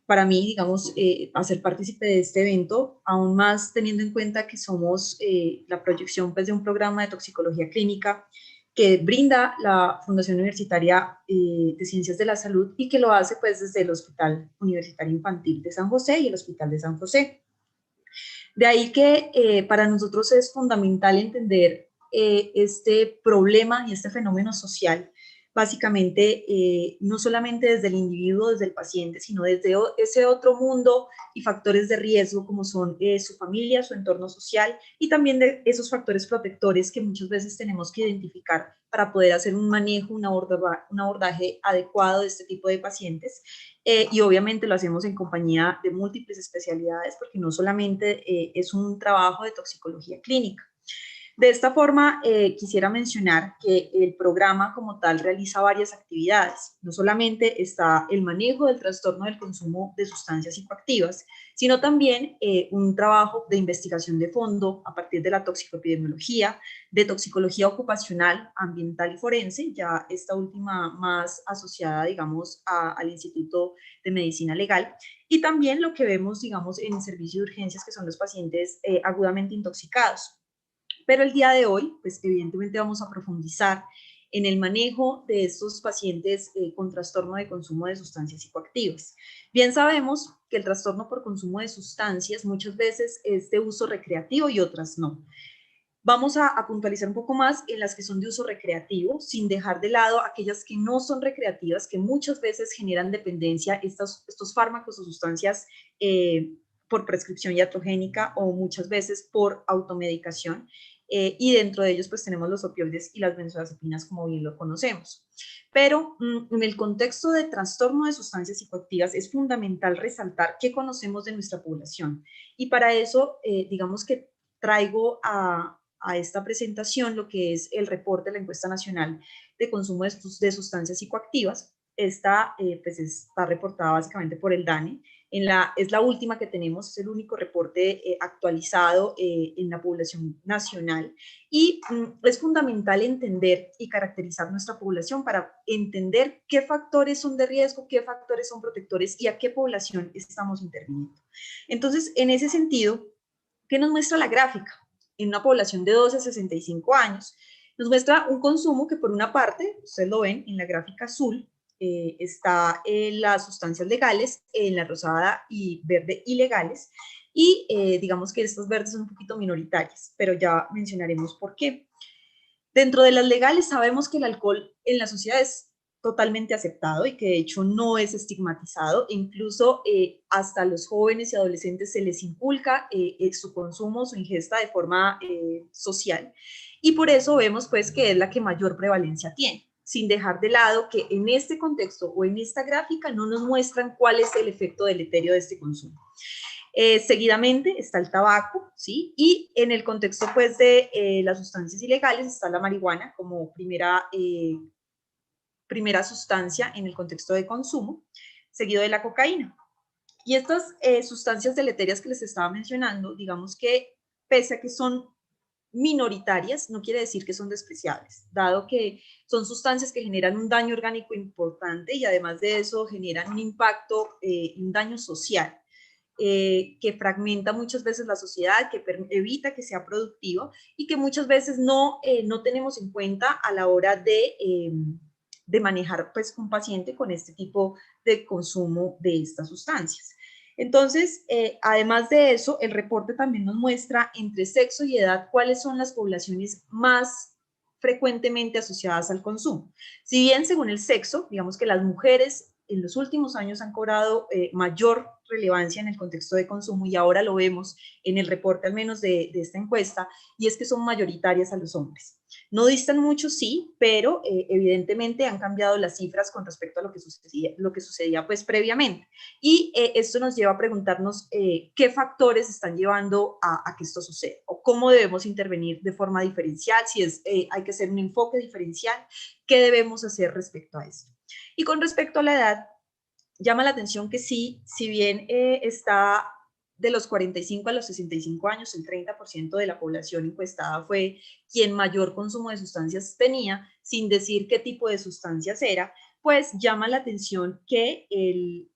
para mí, digamos, hacer partícipe de este evento, aún más teniendo en cuenta que somos la proyección pues, de un programa de toxicología clínica que brinda la Fundación Universitaria de Ciencias de la Salud y que lo hace pues, desde el Hospital Universitario Infantil de San José y el Hospital de San José. De ahí que para nosotros es fundamental entender este problema y este fenómeno social, básicamente no solamente desde el individuo, desde el paciente, sino desde ese otro mundo y factores de riesgo como son su familia, su entorno social y también de esos factores protectores que muchas veces tenemos que identificar para poder hacer un manejo, un abordaje adecuado de este tipo de pacientes. Y obviamente lo hacemos en compañía de múltiples especialidades porque no solamente es un trabajo de toxicología clínica. De esta forma, quisiera mencionar que el programa como tal realiza varias actividades. No solamente está el manejo del trastorno del consumo de sustancias psicoactivas, sino también un trabajo de investigación de fondo a partir de la toxicoepidemiología, de toxicología ocupacional, ambiental y forense, ya esta última más asociada, digamos, al Instituto de Medicina Legal, y también lo que vemos, digamos, en el servicio de urgencias, que son los pacientes agudamente intoxicados. Pero el día de hoy, pues evidentemente vamos a profundizar en el manejo de estos pacientes con trastorno de consumo de sustancias psicoactivas. Bien sabemos que el trastorno por consumo de sustancias muchas veces es de uso recreativo y otras no. Vamos a puntualizar un poco más en las que son de uso recreativo, sin dejar de lado aquellas que no son recreativas, que muchas veces generan dependencia, estos fármacos o sustancias por prescripción iatrogénica o muchas veces por automedicación. Y dentro de ellos pues tenemos los opioides y las benzodiazepinas como bien lo conocemos. Pero en el contexto de trastorno de sustancias psicoactivas es fundamental resaltar qué conocemos de nuestra población. Y para eso, digamos que traigo a esta presentación lo que es el reporte de la Encuesta Nacional de Consumo de Sustancias Psicoactivas. Esta pues está reportada básicamente por el DANE es la última que tenemos, es el único reporte actualizado en la población nacional, y es fundamental entender y caracterizar nuestra población para entender qué factores son de riesgo, qué factores son protectores y a qué población estamos interviniendo. Entonces, en ese sentido, ¿qué nos muestra la gráfica? En una población de 12 a 65 años, nos muestra un consumo que por una parte, ustedes lo ven en la gráfica azul, está en las sustancias legales, en la rosada y verde ilegales, y digamos que estas verdes son un poquito minoritarias, pero ya mencionaremos por qué. Dentro de las legales sabemos que el alcohol en la sociedad es totalmente aceptado y que de hecho no es estigmatizado, incluso hasta a los jóvenes y adolescentes se les inculca su consumo, su ingesta de forma social, y por eso vemos pues que es la que mayor prevalencia tiene, sin dejar de lado que en este contexto o en esta gráfica no nos muestran cuál es el efecto deleterio de este consumo. Seguidamente está el tabaco, ¿sí? Y en el contexto pues de las sustancias ilegales está la marihuana como primera sustancia en el contexto de consumo, seguido de la cocaína. Y estas sustancias deleterias que les estaba mencionando, digamos que pese a que son minoritarias, no quiere decir que son despreciables, dado que son sustancias que generan un daño orgánico importante y además de eso generan un impacto, un daño social. Que fragmenta muchas veces la sociedad, que evita que sea productivo y que muchas veces no tenemos en cuenta a la hora de manejar pues, un paciente con este tipo de consumo de estas sustancias. Entonces, además de eso, el reporte también nos muestra entre sexo y edad cuáles son las poblaciones más frecuentemente asociadas al consumo. Si bien según el sexo, digamos que las mujeres en los últimos años han cobrado mayor relevancia en el contexto de consumo y ahora lo vemos en el reporte al menos de esta encuesta, y es que son mayoritarias a los hombres. No distan mucho, sí, pero evidentemente han cambiado las cifras con respecto a lo que sucedía pues previamente. Y esto nos lleva a preguntarnos qué factores están llevando a que esto suceda o cómo debemos intervenir de forma diferencial, si hay que hacer un enfoque diferencial, qué debemos hacer respecto a esto. Y con respecto a la edad, llama la atención que sí, si bien está de los 45 a los 65 años, el 30% de la población encuestada fue quien mayor consumo de sustancias tenía, sin decir qué tipo de sustancias era, pues llama la atención que el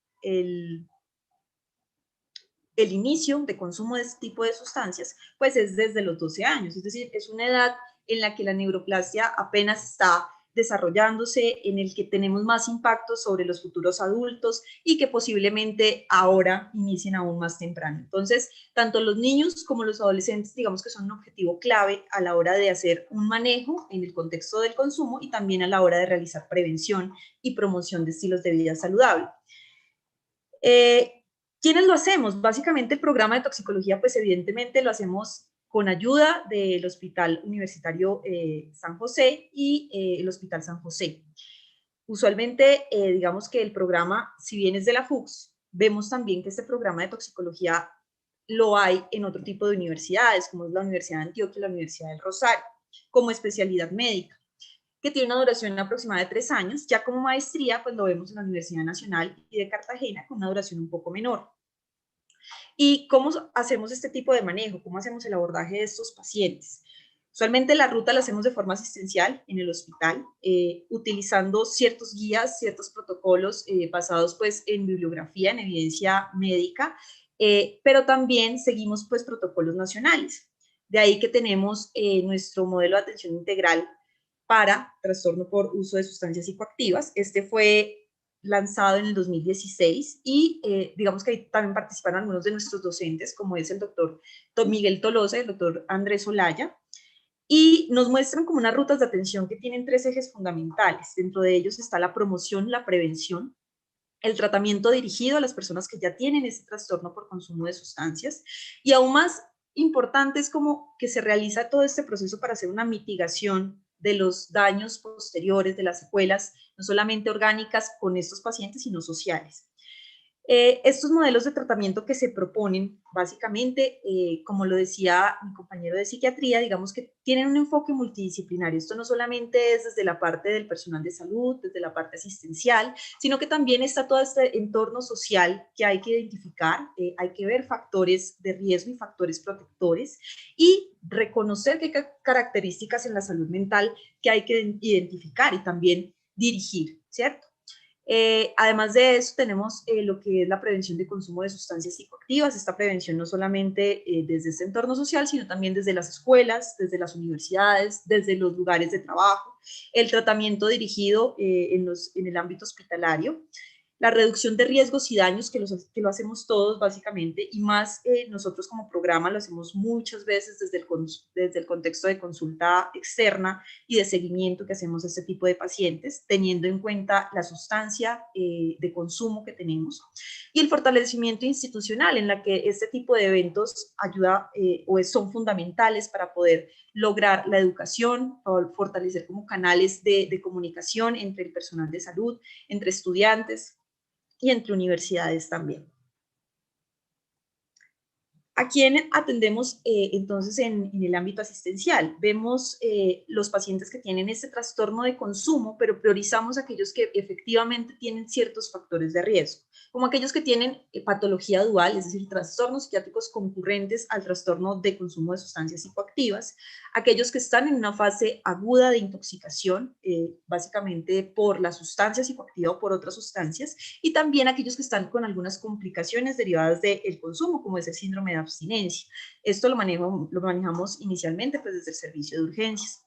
inicio de consumo de este tipo de sustancias, pues es desde los 12 años, es decir, es una edad en la que la neuroplasia apenas está desarrollándose, en el que tenemos más impacto sobre los futuros adultos y que posiblemente ahora inicien aún más temprano. Entonces, tanto los niños como los adolescentes, digamos que son un objetivo clave a la hora de hacer un manejo en el contexto del consumo y también a la hora de realizar prevención y promoción de estilos de vida saludable. ¿Quiénes lo hacemos? Básicamente el programa de toxicología, pues evidentemente lo hacemos con ayuda del Hospital Universitario San José y el Hospital San José. Usualmente, digamos que el programa, si bien es de la FUCS, vemos también que este programa de toxicología lo hay en otro tipo de universidades, como es la Universidad de Antioquia y la Universidad del Rosario, como especialidad médica, que tiene una duración aproximada de 3 años. Ya como maestría, pues lo vemos en la Universidad Nacional y de Cartagena, con una duración un poco menor. ¿Y cómo hacemos este tipo de manejo? ¿Cómo hacemos el abordaje de estos pacientes? Usualmente la ruta la hacemos de forma asistencial en el hospital, utilizando ciertos guías, ciertos protocolos basados pues en bibliografía, en evidencia médica, pero también seguimos pues protocolos nacionales. De ahí que tenemos nuestro modelo de atención integral para trastorno por uso de sustancias psicoactivas. Este fue lanzado en el 2016 y digamos que ahí también participaron algunos de nuestros docentes, como es el doctor Miguel Tolosa y el doctor Andrés Olaya, y nos muestran como unas rutas de atención que tienen 3 ejes fundamentales. Dentro de ellos está la promoción, la prevención, el tratamiento dirigido a las personas que ya tienen ese trastorno por consumo de sustancias, y aún más importante es como que se realiza todo este proceso para hacer una mitigación de los daños posteriores, de las secuelas, no solamente orgánicas con estos pacientes, sino sociales. Estos modelos de tratamiento que se proponen, básicamente, como lo decía mi compañero de psiquiatría, digamos que tienen un enfoque multidisciplinario. Esto no solamente es desde la parte del personal de salud, desde la parte asistencial, sino que también está todo este entorno social que hay que identificar, hay que ver factores de riesgo y factores protectores y reconocer qué características en la salud mental que hay que identificar y también dirigir, ¿cierto? Además de eso, tenemos lo que es la prevención de consumo de sustancias psicoactivas. Esta prevención no solamente desde este entorno social, sino también desde las escuelas, desde las universidades, desde los lugares de trabajo. El tratamiento dirigido en el ámbito hospitalario. La reducción de riesgos y daños, que lo hacemos todos básicamente, y más nosotros como programa lo hacemos muchas veces desde el contexto de consulta externa y de seguimiento que hacemos a este tipo de pacientes, teniendo en cuenta la sustancia de consumo que tenemos, y el fortalecimiento institucional, en la que este tipo de eventos ayuda son fundamentales para poder lograr la educación, o fortalecer como canales de comunicación entre el personal de salud, entre estudiantes, y entre universidades también. ¿A quién atendemos entonces en el ámbito asistencial? Vemos los pacientes que tienen este trastorno de consumo, pero priorizamos aquellos que efectivamente tienen ciertos factores de riesgo, como aquellos que tienen patología dual, es decir, trastornos psiquiátricos concurrentes al trastorno de consumo de sustancias psicoactivas, aquellos que están en una fase aguda de intoxicación, básicamente por la sustancia psicoactiva o por otras sustancias, y también aquellos que están con algunas complicaciones derivadas del consumo, como es el síndrome de abstinencia. Esto lo manejamos inicialmente pues, desde el servicio de urgencias.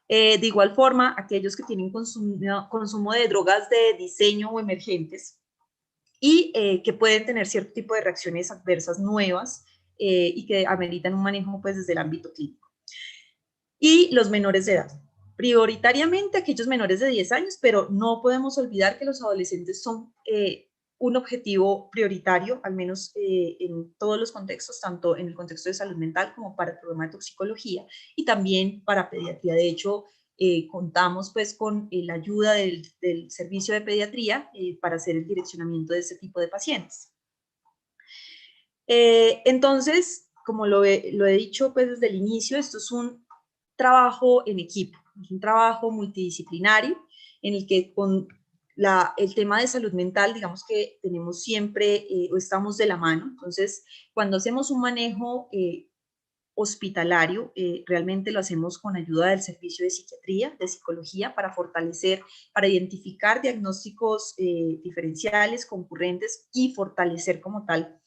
De igual forma, aquellos que tienen consumo de drogas de diseño o emergentes y que pueden tener cierto tipo de reacciones adversas nuevas y que ameritan un manejo pues, desde el ámbito clínico. Y los menores de edad. Prioritariamente aquellos menores de 10 años, pero no podemos olvidar que los adolescentes son un objetivo prioritario, al menos en todos los contextos, tanto en el contexto de salud mental como para el programa de toxicología y también para pediatría. De hecho, contamos pues con la ayuda del servicio de pediatría para hacer el direccionamiento de este tipo de pacientes. Entonces, como lo he dicho pues desde el inicio, esto es un trabajo en equipo, es un trabajo multidisciplinario en el que con el tema de salud mental, digamos que tenemos siempre o estamos de la mano. Entonces, cuando hacemos un manejo hospitalario, realmente lo hacemos con ayuda del servicio de psiquiatría, de psicología, para fortalecer, para identificar diagnósticos diferenciales, concurrentes y fortalecer como tal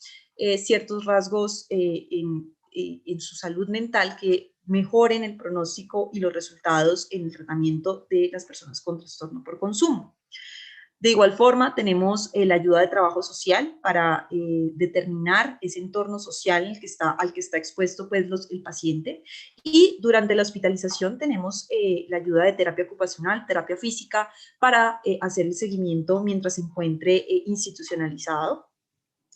ciertos rasgos en su salud mental que mejoren el pronóstico y los resultados en el tratamiento de las personas con trastorno por consumo. De igual forma, tenemos la ayuda de trabajo social para determinar ese entorno social en el que al que está expuesto pues, el paciente. Y durante la hospitalización tenemos la ayuda de terapia ocupacional, terapia física, para hacer el seguimiento mientras se encuentre institucionalizado.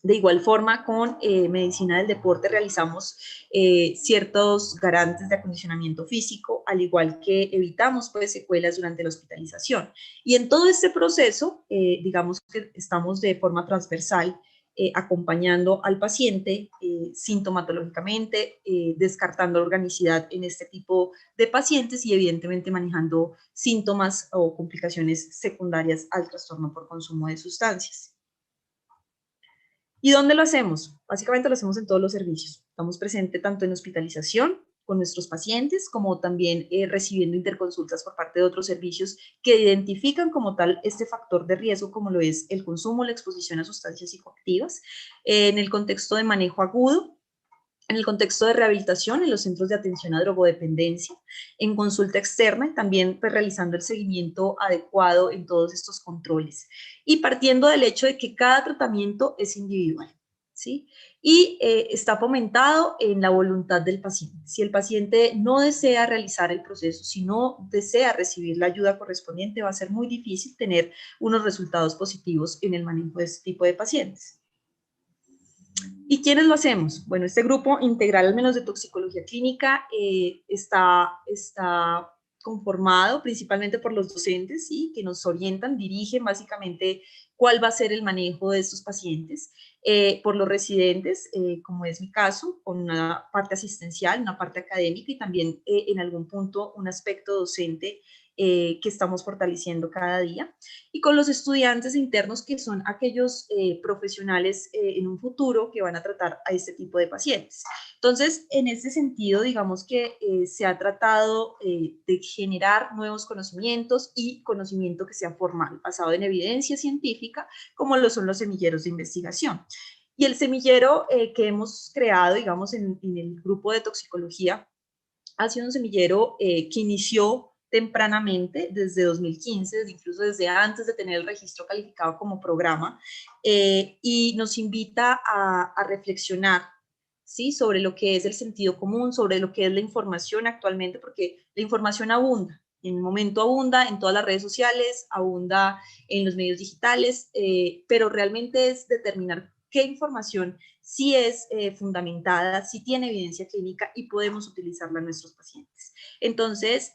De igual forma, con medicina del deporte realizamos ciertos garantes de acondicionamiento físico, al igual que evitamos pues, secuelas durante la hospitalización. Y en todo este proceso, digamos que estamos de forma transversal acompañando al paciente sintomatológicamente, descartando organicidad en este tipo de pacientes y evidentemente manejando síntomas o complicaciones secundarias al trastorno por consumo de sustancias. ¿Y dónde lo hacemos? Básicamente lo hacemos en todos los servicios. Estamos presentes tanto en hospitalización con nuestros pacientes, como también recibiendo interconsultas por parte de otros servicios que identifican como tal este factor de riesgo, como lo es el consumo, la exposición a sustancias psicoactivas, en el contexto de manejo agudo, en el contexto de rehabilitación en los centros de atención a drogodependencia, en consulta externa y también pues, realizando el seguimiento adecuado en todos estos controles. Y partiendo del hecho de que cada tratamiento es individual, ¿sí? Y está fomentado en la voluntad del paciente. Si el paciente no desea realizar el proceso, si no desea recibir la ayuda correspondiente, va a ser muy difícil tener unos resultados positivos en el manejo de este tipo de pacientes. ¿Y quiénes lo hacemos? Bueno, este grupo integral, al menos de toxicología clínica, está conformado principalmente por los docentes, ¿sí? Que nos orientan, dirigen básicamente cuál va a ser el manejo de estos pacientes, por los residentes, como es mi caso, con una parte asistencial, una parte académica y también en algún punto un aspecto docente que estamos fortaleciendo cada día, y con los estudiantes internos, que son aquellos profesionales en un futuro que van a tratar a este tipo de pacientes. Entonces, en este sentido, digamos que se ha tratado de generar nuevos conocimientos y conocimiento que sea formal, basado en evidencia científica, como lo son los semilleros de investigación. Y el semillero que hemos creado, digamos, en el grupo de toxicología, ha sido un semillero que inició tempranamente, desde 2015, incluso desde antes de tener el registro calificado como programa, y nos invita a reflexionar, ¿sí? Sobre lo que es el sentido común, sobre lo que es la información actualmente, porque la información abunda. En el momento abunda en todas las redes sociales, abunda en los medios digitales, pero realmente es determinar qué información sí es fundamentada, sí tiene evidencia clínica y podemos utilizarla en nuestros pacientes. Entonces,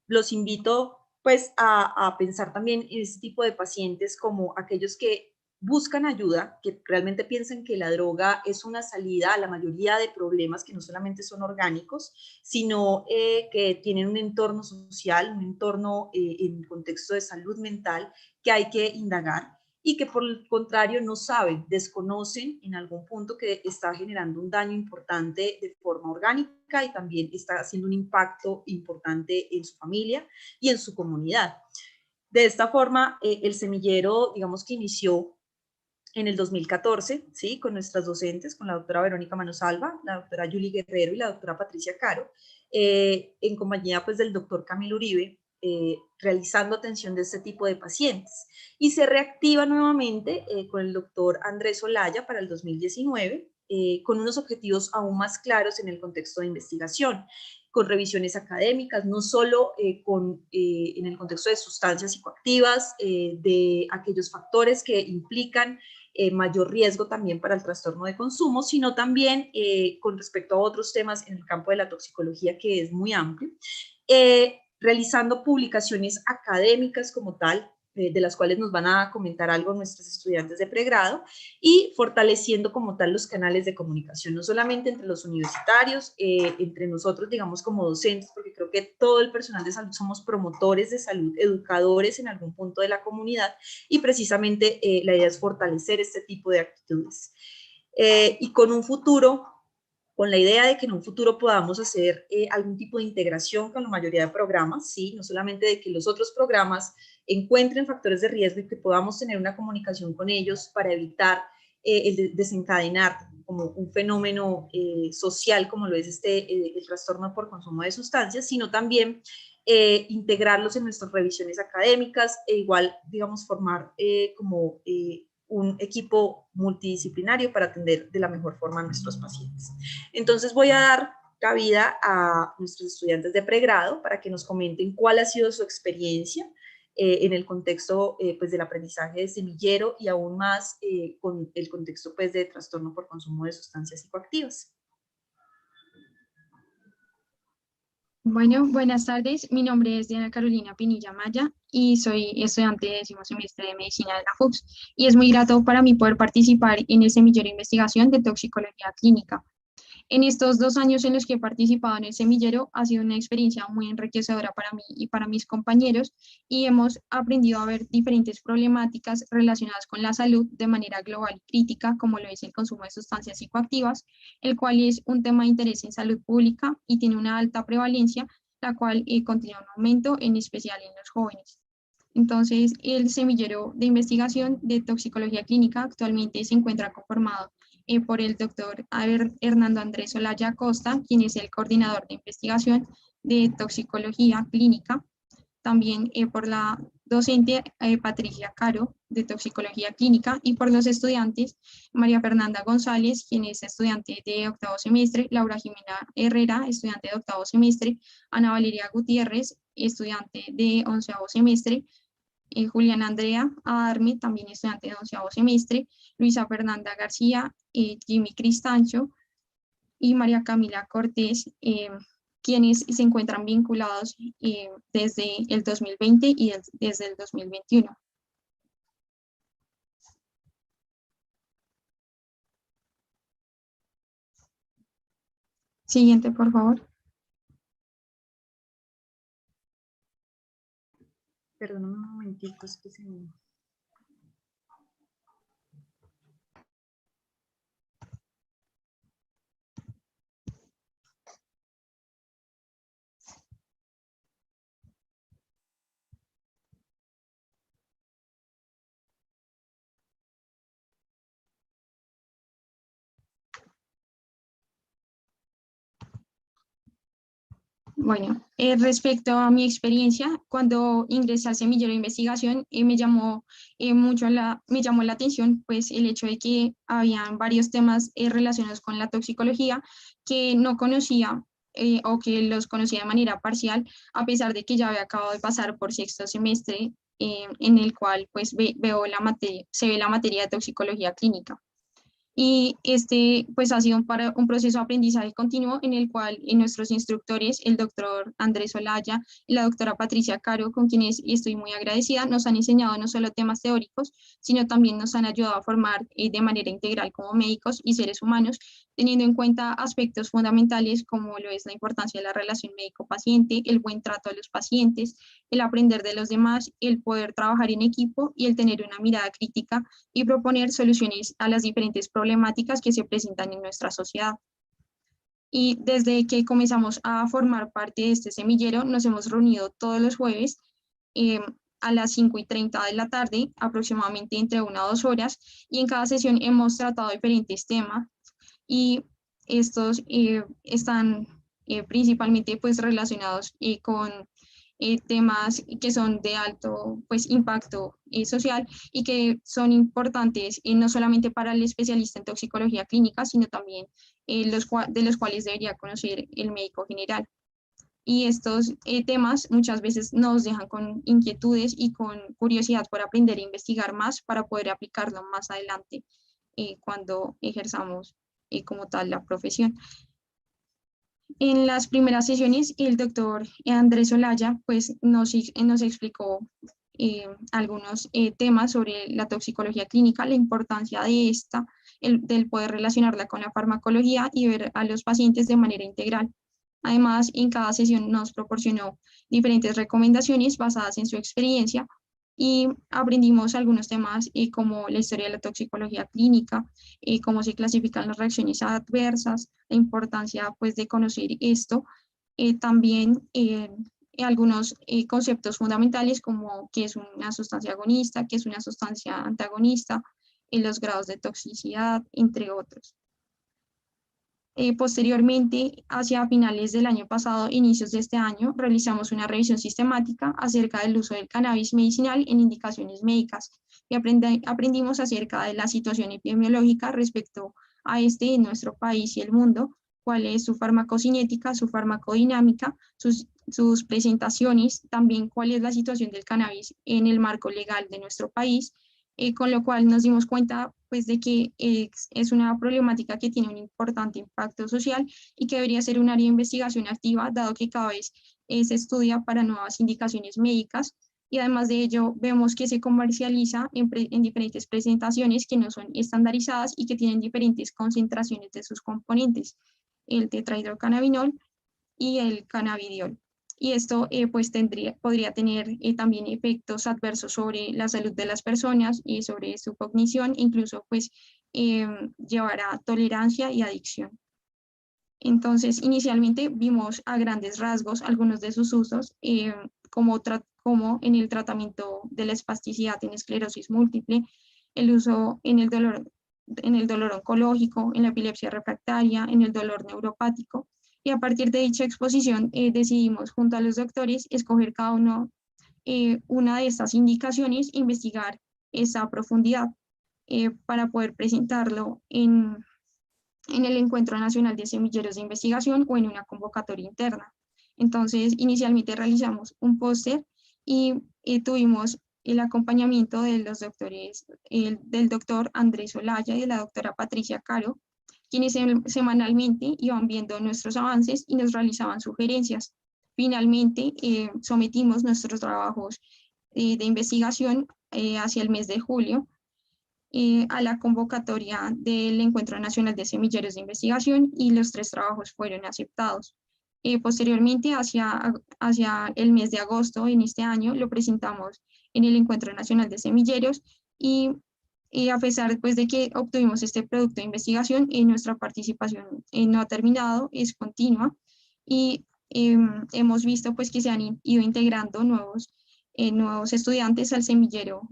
los invito pues a pensar también en este tipo de pacientes como aquellos que buscan ayuda, que realmente piensan que la droga es una salida a la mayoría de problemas que no solamente son orgánicos, sino que tienen un entorno social, un entorno en contexto de salud mental que hay que indagar, y que por el contrario no saben, desconocen en algún punto que está generando un daño importante de forma orgánica y también está haciendo un impacto importante en su familia y en su comunidad. De esta forma, el semillero, digamos que inició en el 2014, ¿sí? Con nuestras docentes, con la doctora Verónica Manosalva, la doctora Yuli Guerrero y la doctora Patricia Caro, en compañía pues del doctor Camilo Uribe, realizando atención de este tipo de pacientes. Y se reactiva nuevamente con el doctor Andrés Olaya para el 2019, con unos objetivos aún más claros en el contexto de investigación, con revisiones académicas, no solo en el contexto de sustancias psicoactivas, de aquellos factores que implican mayor riesgo también para el trastorno de consumo, sino también con respecto a otros temas en el campo de la toxicología, que es muy amplio, realizando publicaciones académicas como tal, de las cuales nos van a comentar algo nuestros estudiantes de pregrado, y fortaleciendo como tal los canales de comunicación, no solamente entre los universitarios, entre nosotros, digamos, como docentes, porque creo que todo el personal de salud somos promotores de salud, educadores en algún punto de la comunidad, y precisamente la idea es fortalecer este tipo de actitudes. Y con un futuro, con la idea de que en un futuro podamos hacer algún tipo de integración con la mayoría de programas, ¿sí? No solamente de que los otros programas encuentren factores de riesgo y que podamos tener una comunicación con ellos para evitar el desencadenar como un fenómeno social como lo es el trastorno por consumo de sustancias, sino también integrarlos en nuestras revisiones académicas e igual, digamos, formar como un equipo multidisciplinario para atender de la mejor forma a nuestros pacientes. Entonces voy a dar cabida a nuestros estudiantes de pregrado para que nos comenten cuál ha sido su experiencia en el contexto pues del aprendizaje de semillero y aún más con el contexto pues de trastorno por consumo de sustancias psicoactivas. Bueno, buenas tardes. Mi nombre es Diana Carolina Pinilla Maya y soy estudiante de 10º semestre de Medicina de la FUCS. Y es muy grato para mí poder participar en el semillero de investigación de toxicología clínica. En estos 2 años en los que he participado en el semillero ha sido una experiencia muy enriquecedora para mí y para mis compañeros, y hemos aprendido a ver diferentes problemáticas relacionadas con la salud de manera global y crítica, como lo es el consumo de sustancias psicoactivas, el cual es un tema de interés en salud pública y tiene una alta prevalencia, la cual continúa un aumento, en especial en los jóvenes. Entonces, el semillero de investigación de toxicología clínica actualmente se encuentra conformado por el doctor Hernando Andrés Olaya Acosta, quien es el coordinador de investigación de toxicología clínica, también por la docente Patricia Caro, de toxicología clínica, y por los estudiantes María Fernanda González, quien es estudiante de 8º semestre, Laura Jimena Herrera, estudiante de 8º semestre, Ana Valeria Gutiérrez, estudiante de 11º semestre, Juliana Andrea Adarme, también estudiante de 11º semestre, Luisa Fernanda García, Jimmy Cristancho y María Camila Cortés, quienes se encuentran vinculados desde el 2020 y desde el 2021. Siguiente, por favor. Perdón un momentico, es que se me... Bueno, respecto a mi experiencia, cuando ingresé al semillero de investigación, me llamó la atención pues, el hecho de que habían varios temas relacionados con la toxicología que no conocía o que los conocía de manera parcial, a pesar de que ya había acabado de pasar por sexto semestre, en el cual pues, se ve la materia de toxicología clínica. Y este pues ha sido un proceso de aprendizaje continuo en el cual nuestros instructores, el doctor Andrés Olaya y la doctora Patricia Caro, con quienes estoy muy agradecida, nos han enseñado no solo temas teóricos, sino también nos han ayudado a formar de manera integral como médicos y seres humanos, teniendo en cuenta aspectos fundamentales como lo es la importancia de la relación médico-paciente, el buen trato a los pacientes, el aprender de los demás, el poder trabajar en equipo y el tener una mirada crítica y proponer soluciones a las diferentes problemáticas que se presentan en nuestra sociedad. Y desde que comenzamos a formar parte de este semillero, nos hemos reunido todos los jueves a las 5:30 de la tarde, aproximadamente entre 1 a 2 horas, y en cada sesión hemos tratado diferentes temas, y estos están principalmente pues relacionados con temas que son de alto pues, impacto social y que son importantes no solamente para el especialista en toxicología clínica, sino también de los cuales debería conocer el médico general. Y estos temas muchas veces nos dejan con inquietudes y con curiosidad por aprender e investigar más para poder aplicarlo más adelante cuando ejerzamos como tal la profesión. En las primeras sesiones, el doctor Andrés Olaya pues, nos explicó algunos temas sobre la toxicología clínica, la importancia de esta, del poder relacionarla con la farmacología y ver a los pacientes de manera integral. Además, en cada sesión nos proporcionó diferentes recomendaciones basadas en su experiencia y aprendimos algunos temas como la historia de la toxicología clínica, cómo se clasifican las reacciones adversas, la importancia pues, de conocer esto, también algunos conceptos fundamentales como qué es una sustancia agonista, qué es una sustancia antagonista, los grados de toxicidad, entre otros. Posteriormente, hacia finales del año pasado, inicios de este año, realizamos una revisión sistemática acerca del uso del cannabis medicinal en indicaciones médicas y aprendimos acerca de la situación epidemiológica respecto a este en nuestro país y el mundo, cuál es su farmacocinética, su farmacodinámica, sus presentaciones, también cuál es la situación del cannabis en el marco legal de nuestro país, con lo cual nos dimos cuenta pues, de que es una problemática que tiene un importante impacto social y que debería ser un área de investigación activa, dado que cada vez se estudia para nuevas indicaciones médicas, y además de ello vemos que se comercializa en diferentes presentaciones que no son estandarizadas y que tienen diferentes concentraciones de sus componentes, el tetrahidrocannabinol y el cannabidiol. Y esto pues podría tener también efectos adversos sobre la salud de las personas y sobre su cognición, incluso pues llevar a tolerancia y adicción. Entonces, inicialmente vimos a grandes rasgos algunos de sus usos, como en el tratamiento de la espasticidad en esclerosis múltiple, el uso en el dolor oncológico, en la epilepsia refractaria, en el dolor neuropático. Y a partir de dicha exposición decidimos junto a los doctores escoger cada uno una de estas indicaciones, investigar esa profundidad para poder presentarlo en el Encuentro Nacional de Semilleros de Investigación o en una convocatoria interna. Entonces, inicialmente realizamos un póster y tuvimos el acompañamiento de los doctores, del doctor Andrés Olaya y de la doctora Patricia Caro, quienes semanalmente iban viendo nuestros avances y nos realizaban sugerencias. Finalmente, sometimos nuestros trabajos de investigación hacia el mes de julio a la convocatoria del Encuentro Nacional de Semilleros de Investigación y los 3 trabajos fueron aceptados. Posteriormente, hacia el mes de agosto en este año, lo presentamos en el Encuentro Nacional de Semilleros y a pesar pues, de que obtuvimos este producto de investigación, nuestra participación no ha terminado, es continua y hemos visto pues, que se han ido integrando nuevos estudiantes al semillero,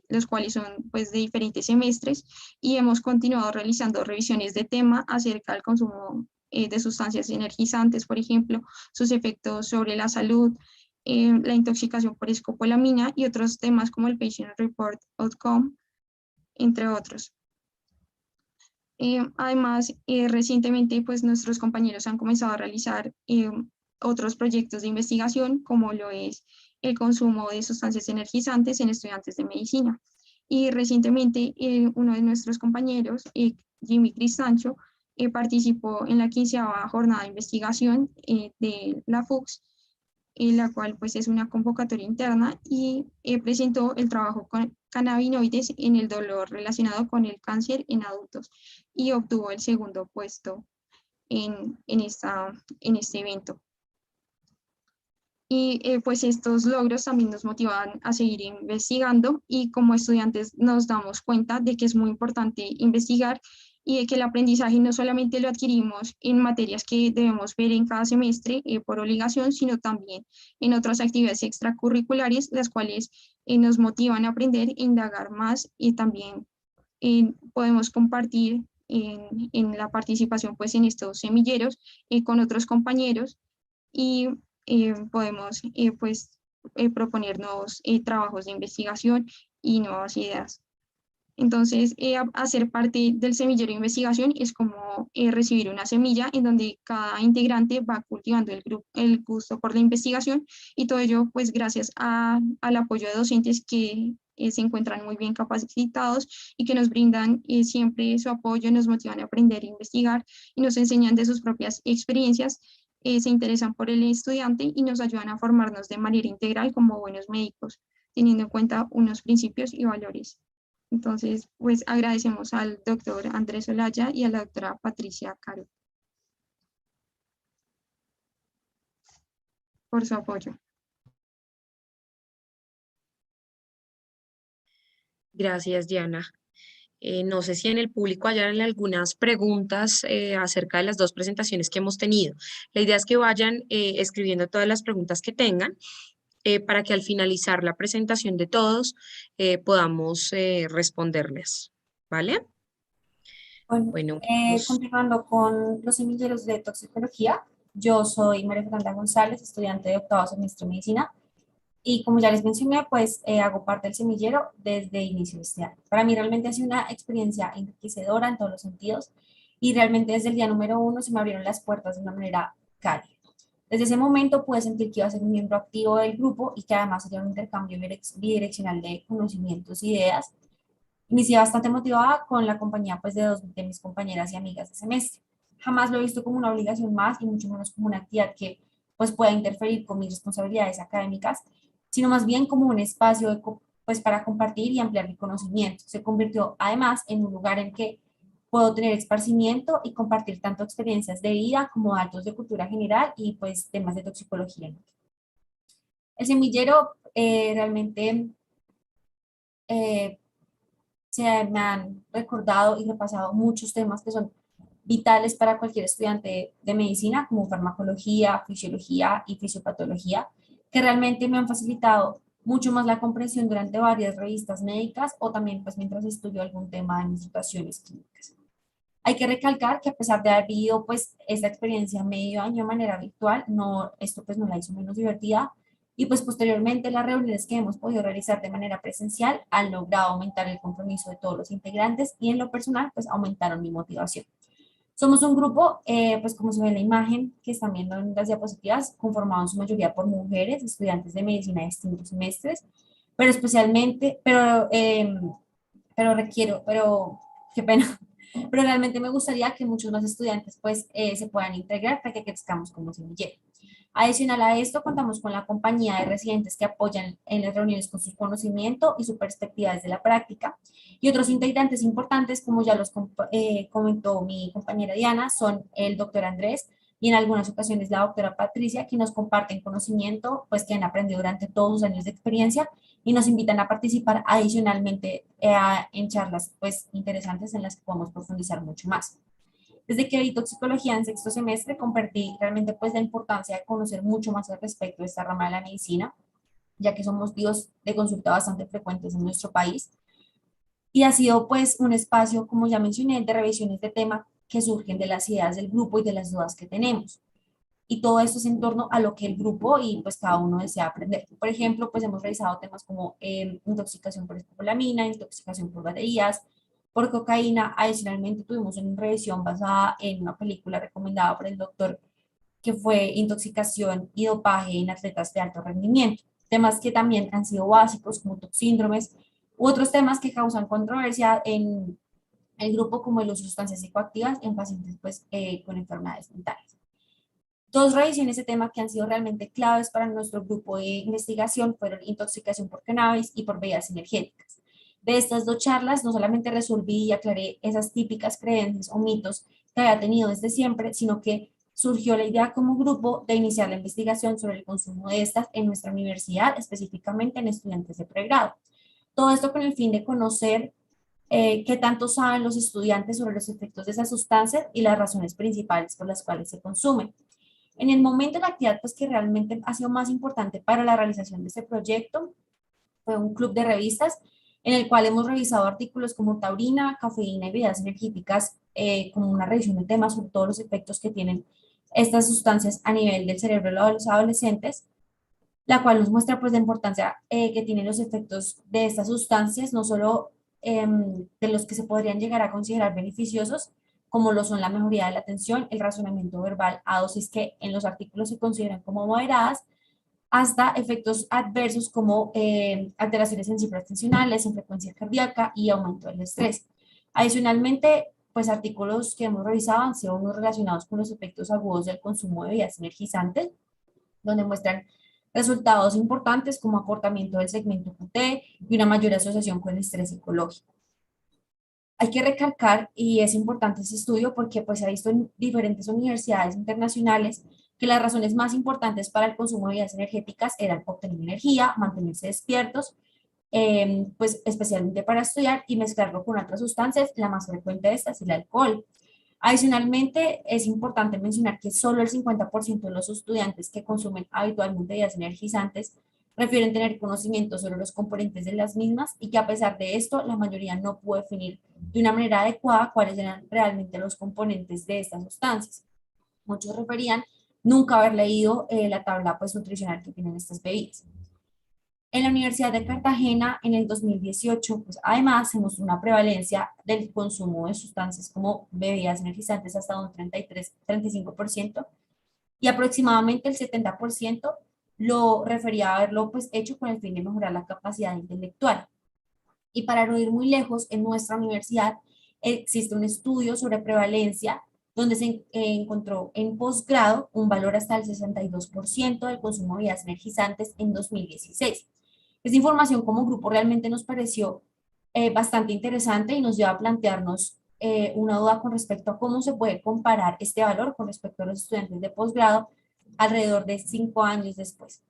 los cuales son pues, de diferentes semestres, y hemos continuado realizando revisiones de tema acerca del consumo de sustancias energizantes, por ejemplo, sus efectos sobre la salud, la intoxicación por escopolamina y otros temas como el Patient Report Outcome, entre otros. Además, recientemente pues, nuestros compañeros han comenzado a realizar otros proyectos de investigación, como lo es el consumo de sustancias energizantes en estudiantes de medicina. Y recientemente uno de nuestros compañeros, Jimmy Cristancho, participó en la 15ª jornada de investigación de la FUCS, la cual pues es una convocatoria interna, y presentó el trabajo con cannabinoides en el dolor relacionado con el cáncer en adultos y obtuvo el 2º puesto en este evento. Y pues estos logros también nos motivan a seguir investigando, y como estudiantes nos damos cuenta de que es muy importante investigar y de que el aprendizaje no solamente lo adquirimos en materias que debemos ver en cada semestre por obligación, sino también en otras actividades extracurriculares, las cuales nos motivan a aprender e indagar más, y también podemos compartir en la participación pues, en estos semilleros con otros compañeros, y podemos pues, proponer nuevos trabajos de investigación y nuevas ideas. Entonces, hacer parte del semillero de investigación es como recibir una semilla en donde cada integrante va cultivando el gusto por la investigación, y todo ello pues gracias al apoyo de docentes que se encuentran muy bien capacitados y que nos brindan siempre su apoyo, nos motivan a aprender e investigar y nos enseñan de sus propias experiencias, se interesan por el estudiante y nos ayudan a formarnos de manera integral como buenos médicos, teniendo en cuenta unos principios y valores. Entonces, pues agradecemos al doctor Andrés Olaya y a la doctora Patricia Caro por su apoyo. Gracias, Diana. No sé si en el público hayan algunas preguntas acerca de las 2 presentaciones que hemos tenido. La idea es que vayan escribiendo todas las preguntas que tengan para que al finalizar la presentación de todos podamos responderles, ¿vale? Bueno, Vamos. continuando con los semilleros de toxicología, yo soy María Fernanda González, estudiante de 8º semestre de medicina, y como ya les mencioné, pues hago parte del semillero desde inicio de este año. Para mí realmente ha sido una experiencia enriquecedora en todos los sentidos, y realmente desde el día número 1 se me abrieron las puertas de una manera cálida. Desde ese momento pude sentir que iba a ser un miembro activo del grupo y que además sería un intercambio bidireccional de conocimientos e ideas. Inicié bastante motivada con la compañía pues, de 2 de mis compañeras y amigas de semestre. Jamás lo he visto como una obligación más y mucho menos como una actividad que pues, pueda interferir con mis responsabilidades académicas, sino más bien como un espacio pues, para compartir y ampliar mi conocimiento. Se convirtió además en un lugar en que puedo tener esparcimiento y compartir tanto experiencias de vida como datos de cultura general y pues temas de toxicología. El semillero realmente se me han recordado y repasado muchos temas que son vitales para cualquier estudiante de medicina, como farmacología, fisiología y fisiopatología, que realmente me han facilitado mucho más la comprensión durante varias revistas médicas o también pues mientras estudio algún tema de mis situaciones clínicas. Hay que recalcar que a pesar de haber vivido pues esta experiencia medio año de manera virtual, esto pues no la hizo menos divertida, y pues posteriormente las reuniones que hemos podido realizar de manera presencial han logrado aumentar el compromiso de todos los integrantes y en lo personal pues aumentaron mi motivación. Somos un grupo, pues como se ve en la imagen que están viendo en las diapositivas, conformado en su mayoría por mujeres, estudiantes de medicina de distintos semestres, pero especialmente, qué pena, pero realmente me gustaría que muchos más estudiantes pues se puedan integrar para que crezcamos como semillero. Adicional a esto, contamos con la compañía de residentes que apoyan en las reuniones con su conocimiento y su perspectiva desde la práctica. Y otros integrantes importantes, como ya los comentó mi compañera Diana, son el doctor Andrés y en algunas ocasiones la doctora Patricia, que nos comparten conocimiento pues, que han aprendido durante todos sus años de experiencia y nos invitan a participar adicionalmente en charlas pues, interesantes en las que podemos profundizar mucho más. Desde que vi toxicología en sexto semestre, compartí realmente pues la importancia de conocer mucho más al respecto de esta rama de la medicina, ya que son motivos de consulta bastante frecuentes en nuestro país. Y ha sido pues un espacio, como ya mencioné, de revisiones de tema que surgen de las ideas del grupo y de las dudas que tenemos. Y todo esto es en torno a lo que el grupo y pues cada uno desea aprender. Por ejemplo, pues hemos revisado temas como intoxicación por escopolamina, intoxicación por baterías, por cocaína. Adicionalmente tuvimos una revisión basada en una película recomendada por el doctor que fue intoxicación y dopaje en atletas de alto rendimiento. Temas que también han sido básicos como toxíndromes u otros temas que causan controversia en el grupo como el uso de sustancias psicoactivas en pacientes pues, con enfermedades mentales. Dos revisiones de tema que han sido realmente claves para nuestro grupo de investigación fueron intoxicación por cannabis y por bebidas energéticas. De estas dos charlas no solamente resolví y aclaré esas típicas creencias o mitos que había tenido desde siempre, sino que surgió la idea como grupo de iniciar la investigación sobre el consumo de estas en nuestra universidad, específicamente en estudiantes de pregrado. Todo esto con el fin de conocer qué tanto saben los estudiantes sobre los efectos de esas sustancias y las razones principales por las cuales se consumen. En el momento de la actividad pues, que realmente ha sido más importante para la realización de este proyecto fue un club de revistas en el cual hemos revisado artículos como taurina, cafeína y bebidas energéticas, como una revisión de temas sobre todos los efectos que tienen estas sustancias a nivel del cerebro de los adolescentes, la cual nos muestra pues la importancia que tienen los efectos de estas sustancias, no solo de los que se podrían llegar a considerar beneficiosos, como lo son la mejoría de la atención, el razonamiento verbal a dosis que en los artículos se consideran como moderadas, hasta efectos adversos como alteraciones en cifras tensionales, en frecuencia cardíaca y aumento del estrés. Adicionalmente, pues artículos que hemos revisado han sido unos relacionados con los efectos agudos del consumo de bebidas energizantes, donde muestran resultados importantes como acortamiento del segmento QT y una mayor asociación con el estrés psicológico. Hay que recalcar, y es importante este estudio porque pues, se ha visto en diferentes universidades internacionales que las razones más importantes para el consumo de bebidas energéticas eran obtener energía, mantenerse despiertos, pues especialmente para estudiar y mezclarlo con otras sustancias, la más frecuente de estas es el alcohol. Adicionalmente, es importante mencionar que solo el 50% de los estudiantes que consumen habitualmente bebidas energizantes refieren tener conocimiento sobre los componentes de las mismas y que a pesar de esto, la mayoría no puede definir de una manera adecuada cuáles eran realmente los componentes de estas sustancias. Muchos referían nunca haber leído la tabla pues, nutricional que tienen estas bebidas. En la Universidad de Cartagena, en el 2018, pues además se mostró una prevalencia del consumo de sustancias como bebidas energizantes hasta un 33-35% y aproximadamente el 70% lo refería a haberlo pues, hecho con el fin de mejorar la capacidad intelectual. Y para no ir muy lejos, en nuestra universidad existe un estudio sobre prevalencia donde se encontró en posgrado un valor hasta el 62% del consumo de bebidas energizantes en 2016. Esta información como grupo realmente nos pareció bastante interesante y nos lleva a plantearnos una duda con respecto a cómo se puede comparar este valor con respecto a los estudiantes de posgrado alrededor de 5 años después.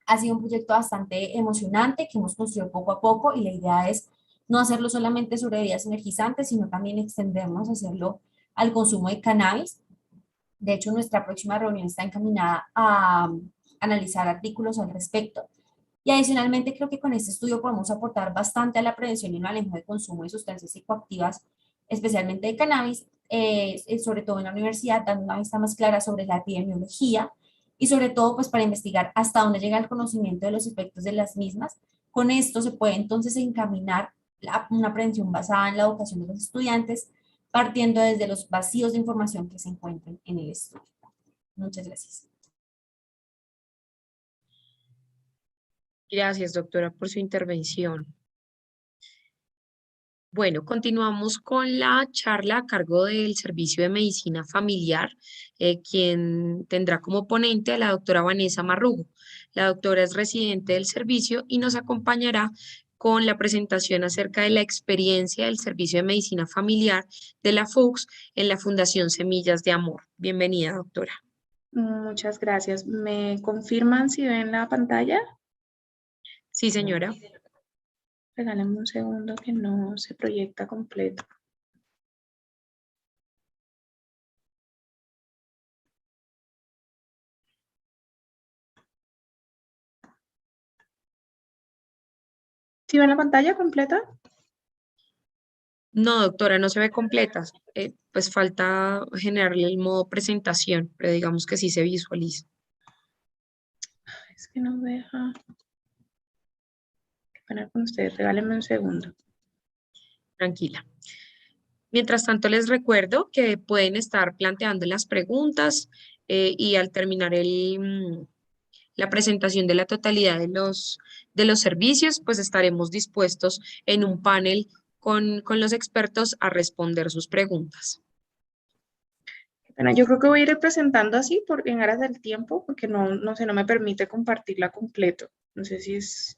Ha sido un proyecto bastante emocionante que hemos construido poco a poco y la idea es no hacerlo solamente sobre bebidas energizantes, sino también extendernos a hacerlo al consumo de cannabis. De hecho, nuestra próxima reunión está encaminada a analizar artículos al respecto. Y adicionalmente creo que con este estudio podemos aportar bastante a la prevención y manejo de consumo de sustancias psicoactivas, especialmente de cannabis, sobre todo en la universidad, dando una vista más clara sobre la epidemiología y sobre todo pues para investigar hasta dónde llega el conocimiento de los efectos de las mismas. Con esto se puede entonces encaminar una prevención basada en la educación de los estudiantes, partiendo desde los vacíos de información que se encuentran en el estudio. Muchas gracias. Gracias, doctora, por su intervención. Bueno, continuamos con la charla a cargo del Servicio de Medicina Familiar, quien tendrá como ponente a la doctora Vanessa Marrugo. La doctora es residente del servicio y nos acompañará con la presentación acerca de la experiencia del Servicio de Medicina Familiar de la FUCS en la Fundación Semillas de Amor. Bienvenida, doctora. Muchas gracias. ¿Me confirman si ven la pantalla? Sí, señora. Regálenme un segundo que no se proyecta completo. ¿Sí ven la pantalla completa? No, doctora, no se ve completa. Pues falta generarle el modo presentación, pero digamos que sí se visualiza. Es que no deja. Qué pena con ustedes. Regálenme un segundo. Tranquila. Mientras tanto, les recuerdo que pueden estar planteando las preguntas y al terminar la presentación de la totalidad de los servicios, pues estaremos dispuestos en un panel con los expertos a responder sus preguntas. Qué pena. Yo creo que voy a ir presentando así en aras del tiempo, porque no sé, no me permite compartirla completo. No sé si es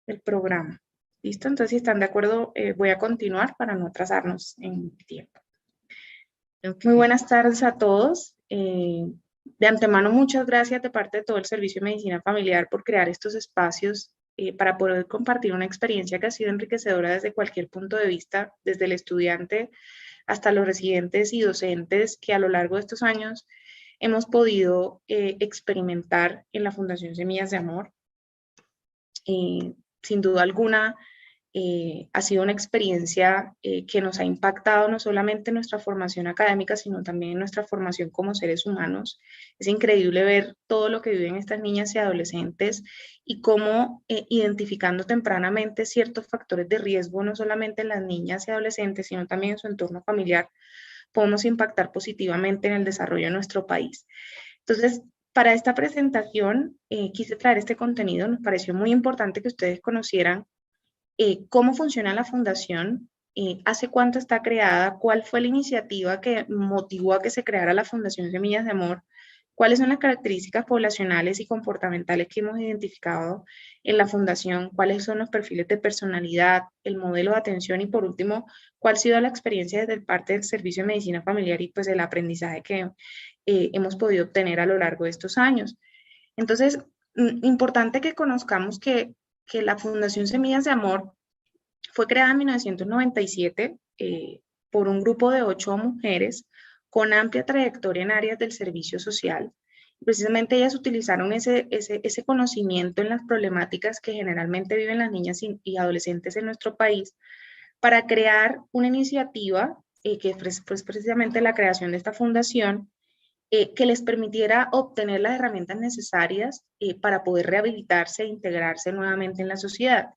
el programa. ¿Listo? Entonces, si están de acuerdo, voy a continuar para no atrasarnos en el tiempo. Ok. Muy buenas tardes a todos. De antemano, muchas gracias de parte de todo el Servicio de Medicina Familiar por crear estos espacios para poder compartir una experiencia que ha sido enriquecedora desde cualquier punto de vista, desde el estudiante hasta los residentes y docentes que a lo largo de estos años hemos podido experimentar en la Fundación Semillas de Amor. Sin duda alguna, ha sido una experiencia que nos ha impactado no solamente en nuestra formación académica, sino también en nuestra formación como seres humanos. Es increíble ver todo lo que viven estas niñas y adolescentes y cómo identificando tempranamente ciertos factores de riesgo, no solamente en las niñas y adolescentes, sino también en su entorno familiar, podemos impactar positivamente en el desarrollo de nuestro país. Entonces, para esta presentación quise traer este contenido. Nos pareció muy importante que ustedes conocieran cómo funciona la fundación, hace cuánto está creada, cuál fue la iniciativa que motivó a que se creara la Fundación Semillas de Amor, cuáles son las características poblacionales y comportamentales que hemos identificado en la fundación, cuáles son los perfiles de personalidad, el modelo de atención y por último, cuál ha sido la experiencia desde parte del Servicio de Medicina Familiar y pues el aprendizaje que hemos podido obtener a lo largo de estos años. Entonces, importante que conozcamos que la Fundación Semillas de Amor fue creada en 1997 por un grupo de 8 mujeres con amplia trayectoria en áreas del servicio social. Precisamente ellas utilizaron ese conocimiento en las problemáticas que generalmente viven las niñas y adolescentes en nuestro país para crear una iniciativa que fue precisamente la creación de esta fundación que les permitiera obtener las herramientas necesarias para poder rehabilitarse e integrarse nuevamente en la sociedad.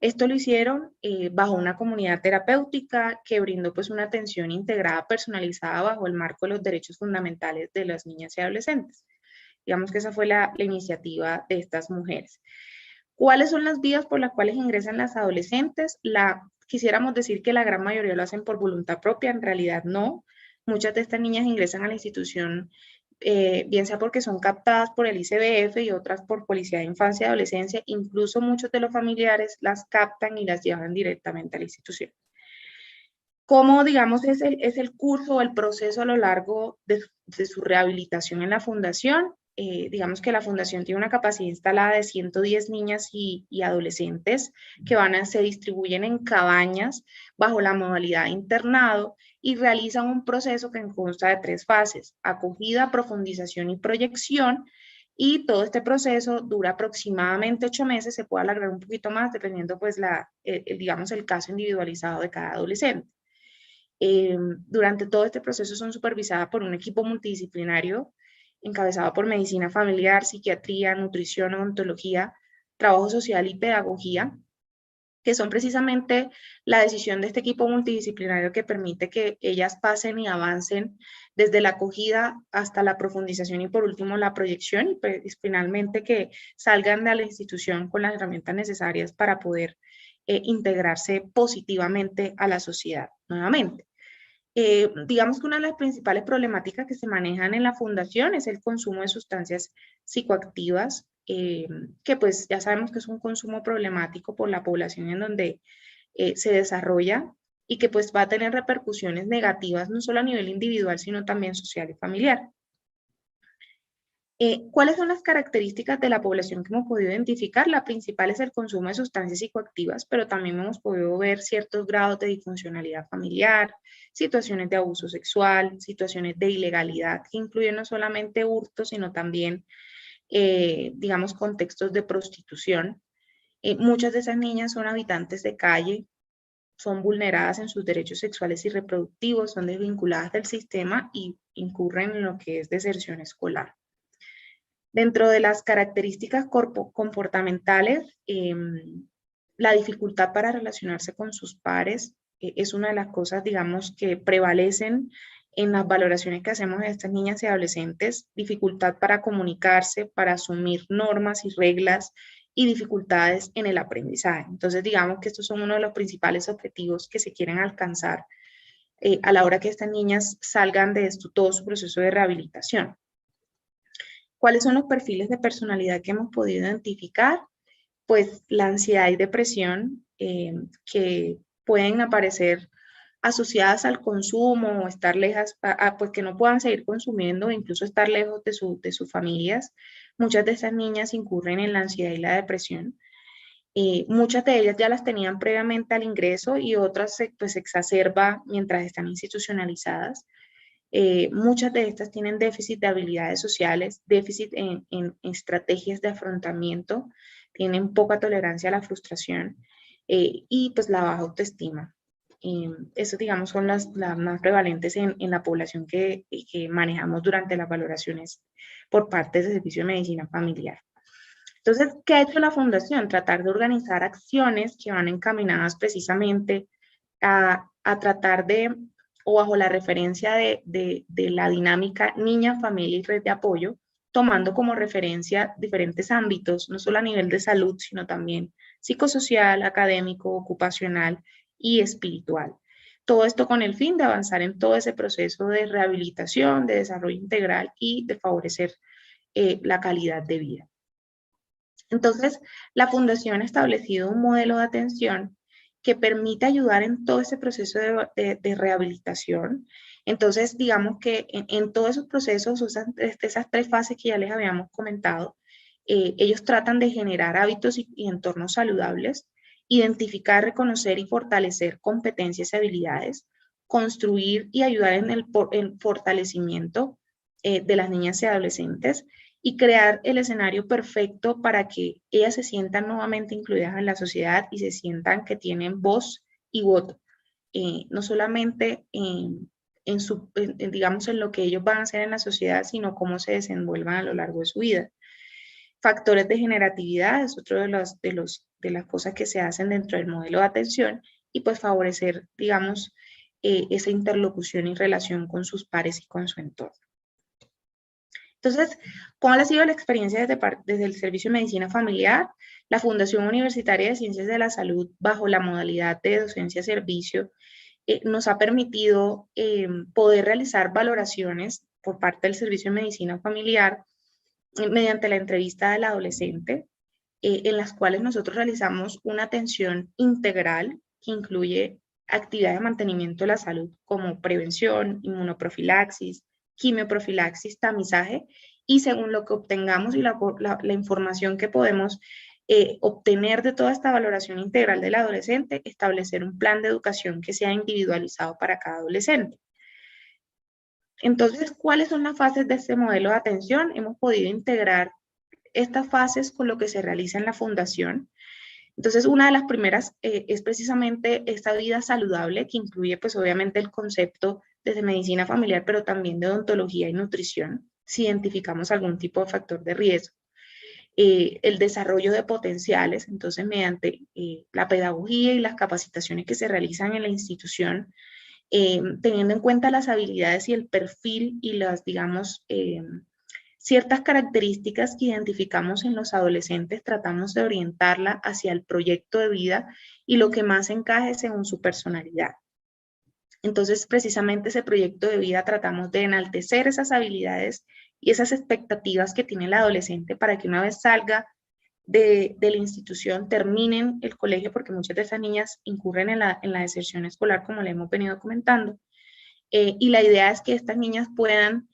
Esto lo hicieron bajo una comunidad terapéutica que brindó pues una atención integrada, personalizada bajo el marco de los derechos fundamentales de las niñas y adolescentes. Digamos que esa fue la iniciativa de estas mujeres. ¿Cuáles son las vías por las cuales ingresan las adolescentes? Quisiéramos decir que la gran mayoría lo hacen por voluntad propia, en realidad no. Muchas de estas niñas ingresan a la institución, bien sea porque son captadas por el ICBF y otras por Policía de Infancia y Adolescencia, incluso muchos de los familiares las captan y las llevan directamente a la institución. ¿Cómo, digamos, es el curso o el proceso a lo largo de su rehabilitación en la fundación? Digamos que la fundación tiene una capacidad instalada de 110 niñas y adolescentes que se distribuyen en cabañas bajo la modalidad de internado y realizan un proceso que consta de 3 fases: acogida, profundización y proyección. Y todo este proceso dura aproximadamente 8 meses, se puede alargar un poquito más dependiendo pues digamos el caso individualizado de cada adolescente. Durante todo este proceso son supervisadas por un equipo multidisciplinario encabezado por medicina familiar, psiquiatría, nutrición, odontología, trabajo social y pedagogía, que son precisamente la decisión de este equipo multidisciplinario que permite que ellas pasen y avancen desde la acogida hasta la profundización y por último la proyección y pues, finalmente que salgan de la institución con las herramientas necesarias para poder integrarse positivamente a la sociedad nuevamente. Digamos que una de las principales problemáticas que se manejan en la fundación es el consumo de sustancias psicoactivas, que pues ya sabemos que es un consumo problemático por la población en donde se desarrolla y que pues va a tener repercusiones negativas no solo a nivel individual, sino también social y familiar. ¿Cuáles son las características de la población que hemos podido identificar? La principal es el consumo de sustancias psicoactivas, pero también hemos podido ver ciertos grados de disfuncionalidad familiar, situaciones de abuso sexual, situaciones de ilegalidad, que incluyen no solamente hurtos, sino también, digamos, contextos de prostitución. Muchas de esas niñas son habitantes de calle, son vulneradas en sus derechos sexuales y reproductivos, son desvinculadas del sistema y incurren en lo que es deserción escolar. Dentro de las características comportamentales, la dificultad para relacionarse con sus pares es una de las cosas, digamos, que prevalecen en las valoraciones que hacemos de estas niñas y adolescentes, dificultad para comunicarse, para asumir normas y reglas y dificultades en el aprendizaje. Entonces, digamos que estos son uno de los principales objetivos que se quieren alcanzar a la hora que estas niñas salgan de esto, todo su proceso de rehabilitación. ¿Cuáles son los perfiles de personalidad que hemos podido identificar? Pues la ansiedad y depresión que pueden aparecer asociadas al consumo o estar lejos, pues que no puedan seguir consumiendo o incluso estar lejos de sus familias. Muchas de esas niñas incurren en la ansiedad y la depresión. Muchas de ellas ya las tenían previamente al ingreso y otras pues se exacerba mientras están institucionalizadas. Muchas de estas tienen déficit de habilidades sociales, déficit en estrategias de afrontamiento, tienen poca tolerancia a la frustración y pues la baja autoestima. Eso, digamos, son las más prevalentes en la población que manejamos durante las valoraciones por parte del Servicio de Medicina Familiar. Entonces, ¿qué ha hecho la Fundación? Tratar de organizar acciones que van encaminadas precisamente a tratar de, o bajo la referencia de la dinámica niña, familia y red de apoyo, tomando como referencia diferentes ámbitos, no solo a nivel de salud, sino también psicosocial, académico, ocupacional y espiritual. Todo esto con el fin de avanzar en todo ese proceso de rehabilitación, de desarrollo integral y de favorecer la calidad de vida. Entonces, la Fundación ha establecido un modelo de atención que permite ayudar en todo ese proceso de rehabilitación. Entonces, digamos que en todos esos procesos, esas tres fases que ya les habíamos comentado, ellos tratan de generar hábitos y entornos saludables, identificar, reconocer y fortalecer competencias y habilidades, construir y ayudar en el fortalecimiento de las niñas y adolescentes, y crear el escenario perfecto para que ellas se sientan nuevamente incluidas en la sociedad y se sientan que tienen voz y voto, no solamente digamos, en lo que ellos van a hacer en la sociedad, sino cómo se desenvuelvan a lo largo de su vida. Factores de generatividad es otro de las cosas que se hacen dentro del modelo de atención y pues favorecer, digamos, esa interlocución y relación con sus pares y con su entorno. Entonces, ¿cuál ha sido la experiencia desde el Servicio de Medicina Familiar? La Fundación Universitaria de Ciencias de la Salud, bajo la modalidad de docencia-servicio, nos ha permitido poder realizar valoraciones por parte del Servicio de Medicina Familiar mediante la entrevista del adolescente, en las cuales nosotros realizamos una atención integral que incluye actividades de mantenimiento de la salud como prevención, inmunoprofilaxis, quimioprofilaxis, tamizaje, y según lo que obtengamos y la información que podemos obtener de toda esta valoración integral del adolescente, establecer un plan de educación que sea individualizado para cada adolescente. Entonces, ¿cuáles son las fases de este modelo de atención? Hemos podido integrar estas fases con lo que se realiza en la Fundación. Entonces, una de las primeras es precisamente esta vida saludable, que incluye pues obviamente el concepto desde medicina familiar, pero también de odontología y nutrición, si identificamos algún tipo de factor de riesgo. El desarrollo de potenciales, entonces mediante la pedagogía y las capacitaciones que se realizan en la institución, teniendo en cuenta las habilidades y el perfil y las, digamos, ciertas características que identificamos en los adolescentes, tratamos de orientarla hacia el proyecto de vida y lo que más encaje según su personalidad. Entonces, precisamente ese proyecto de vida tratamos de enaltecer esas habilidades y esas expectativas que tiene el adolescente para que una vez salga de la institución, terminen el colegio, porque muchas de esas niñas incurren en la deserción escolar, como le hemos venido comentando. Y la idea es que estas niñas puedan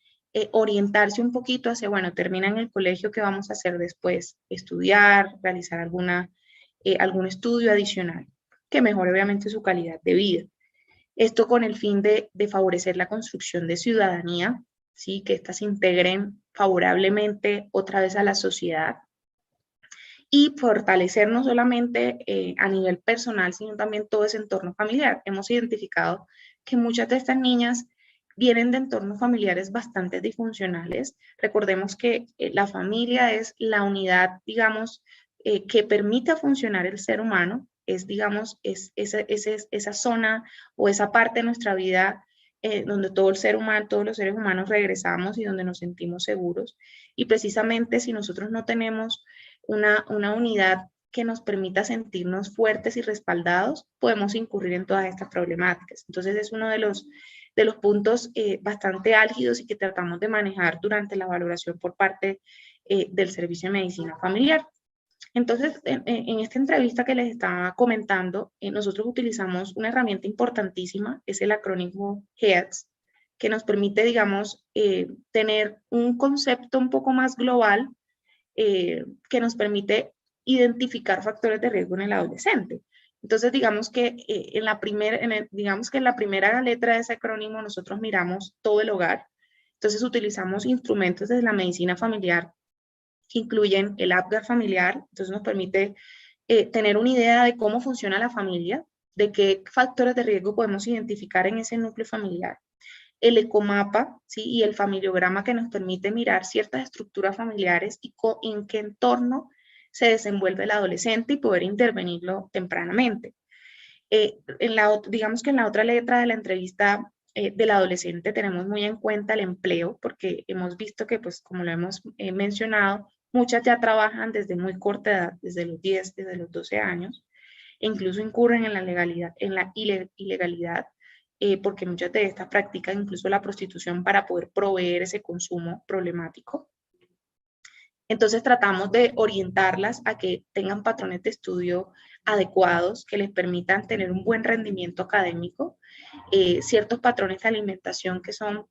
orientarse un poquito hacia, bueno, terminan el colegio, ¿qué vamos a hacer después? Estudiar, realizar algún estudio adicional que mejore obviamente su calidad de vida. Esto con el fin de favorecer la construcción de ciudadanía, ¿sí? Que éstas se integren favorablemente otra vez a la sociedad y fortalecer no solamente a nivel personal, sino también todo ese entorno familiar. Hemos identificado que muchas de estas niñas vienen de entornos familiares bastante disfuncionales. Recordemos que la familia es la unidad, digamos, que permite funcionar el ser humano, es, digamos, es esa zona o esa parte de nuestra vida donde todo el ser humano, todos los seres humanos regresamos y donde nos sentimos seguros. Y precisamente si nosotros no tenemos una unidad que nos permita sentirnos fuertes y respaldados, podemos incurrir en todas estas problemáticas. Entonces es uno de los puntos bastante álgidos y que tratamos de manejar durante la valoración por parte del Servicio de Medicina Familiar. Entonces, en esta entrevista que les estaba comentando, nosotros utilizamos una herramienta importantísima, es el acrónimo HEADS, que nos permite, digamos, tener un concepto un poco más global que nos permite identificar factores de riesgo en el adolescente. Entonces, digamos que en la primera letra de ese acrónimo nosotros miramos todo el hogar. Entonces, utilizamos instrumentos desde la medicina familiar que incluyen el APGAR familiar. Entonces, nos permite tener una idea de cómo funciona la familia, de qué factores de riesgo podemos identificar en ese núcleo familiar. El ecomapa, ¿sí? Y el familiograma, que nos permite mirar ciertas estructuras familiares y en qué entorno se desenvuelve el adolescente y poder intervenirlo tempranamente. Digamos que en la otra letra de la entrevista del adolescente tenemos muy en cuenta el empleo, porque hemos visto que, pues, como lo hemos mencionado, muchas ya trabajan desde muy corta edad, desde los 10, desde los 12 años, e incluso incurren en la ilegalidad, porque muchas de estas practican incluso la prostitución para poder proveer ese consumo problemático. Entonces tratamos de orientarlas a que tengan patrones de estudio adecuados, que les permitan tener un buen rendimiento académico, ciertos patrones de alimentación que son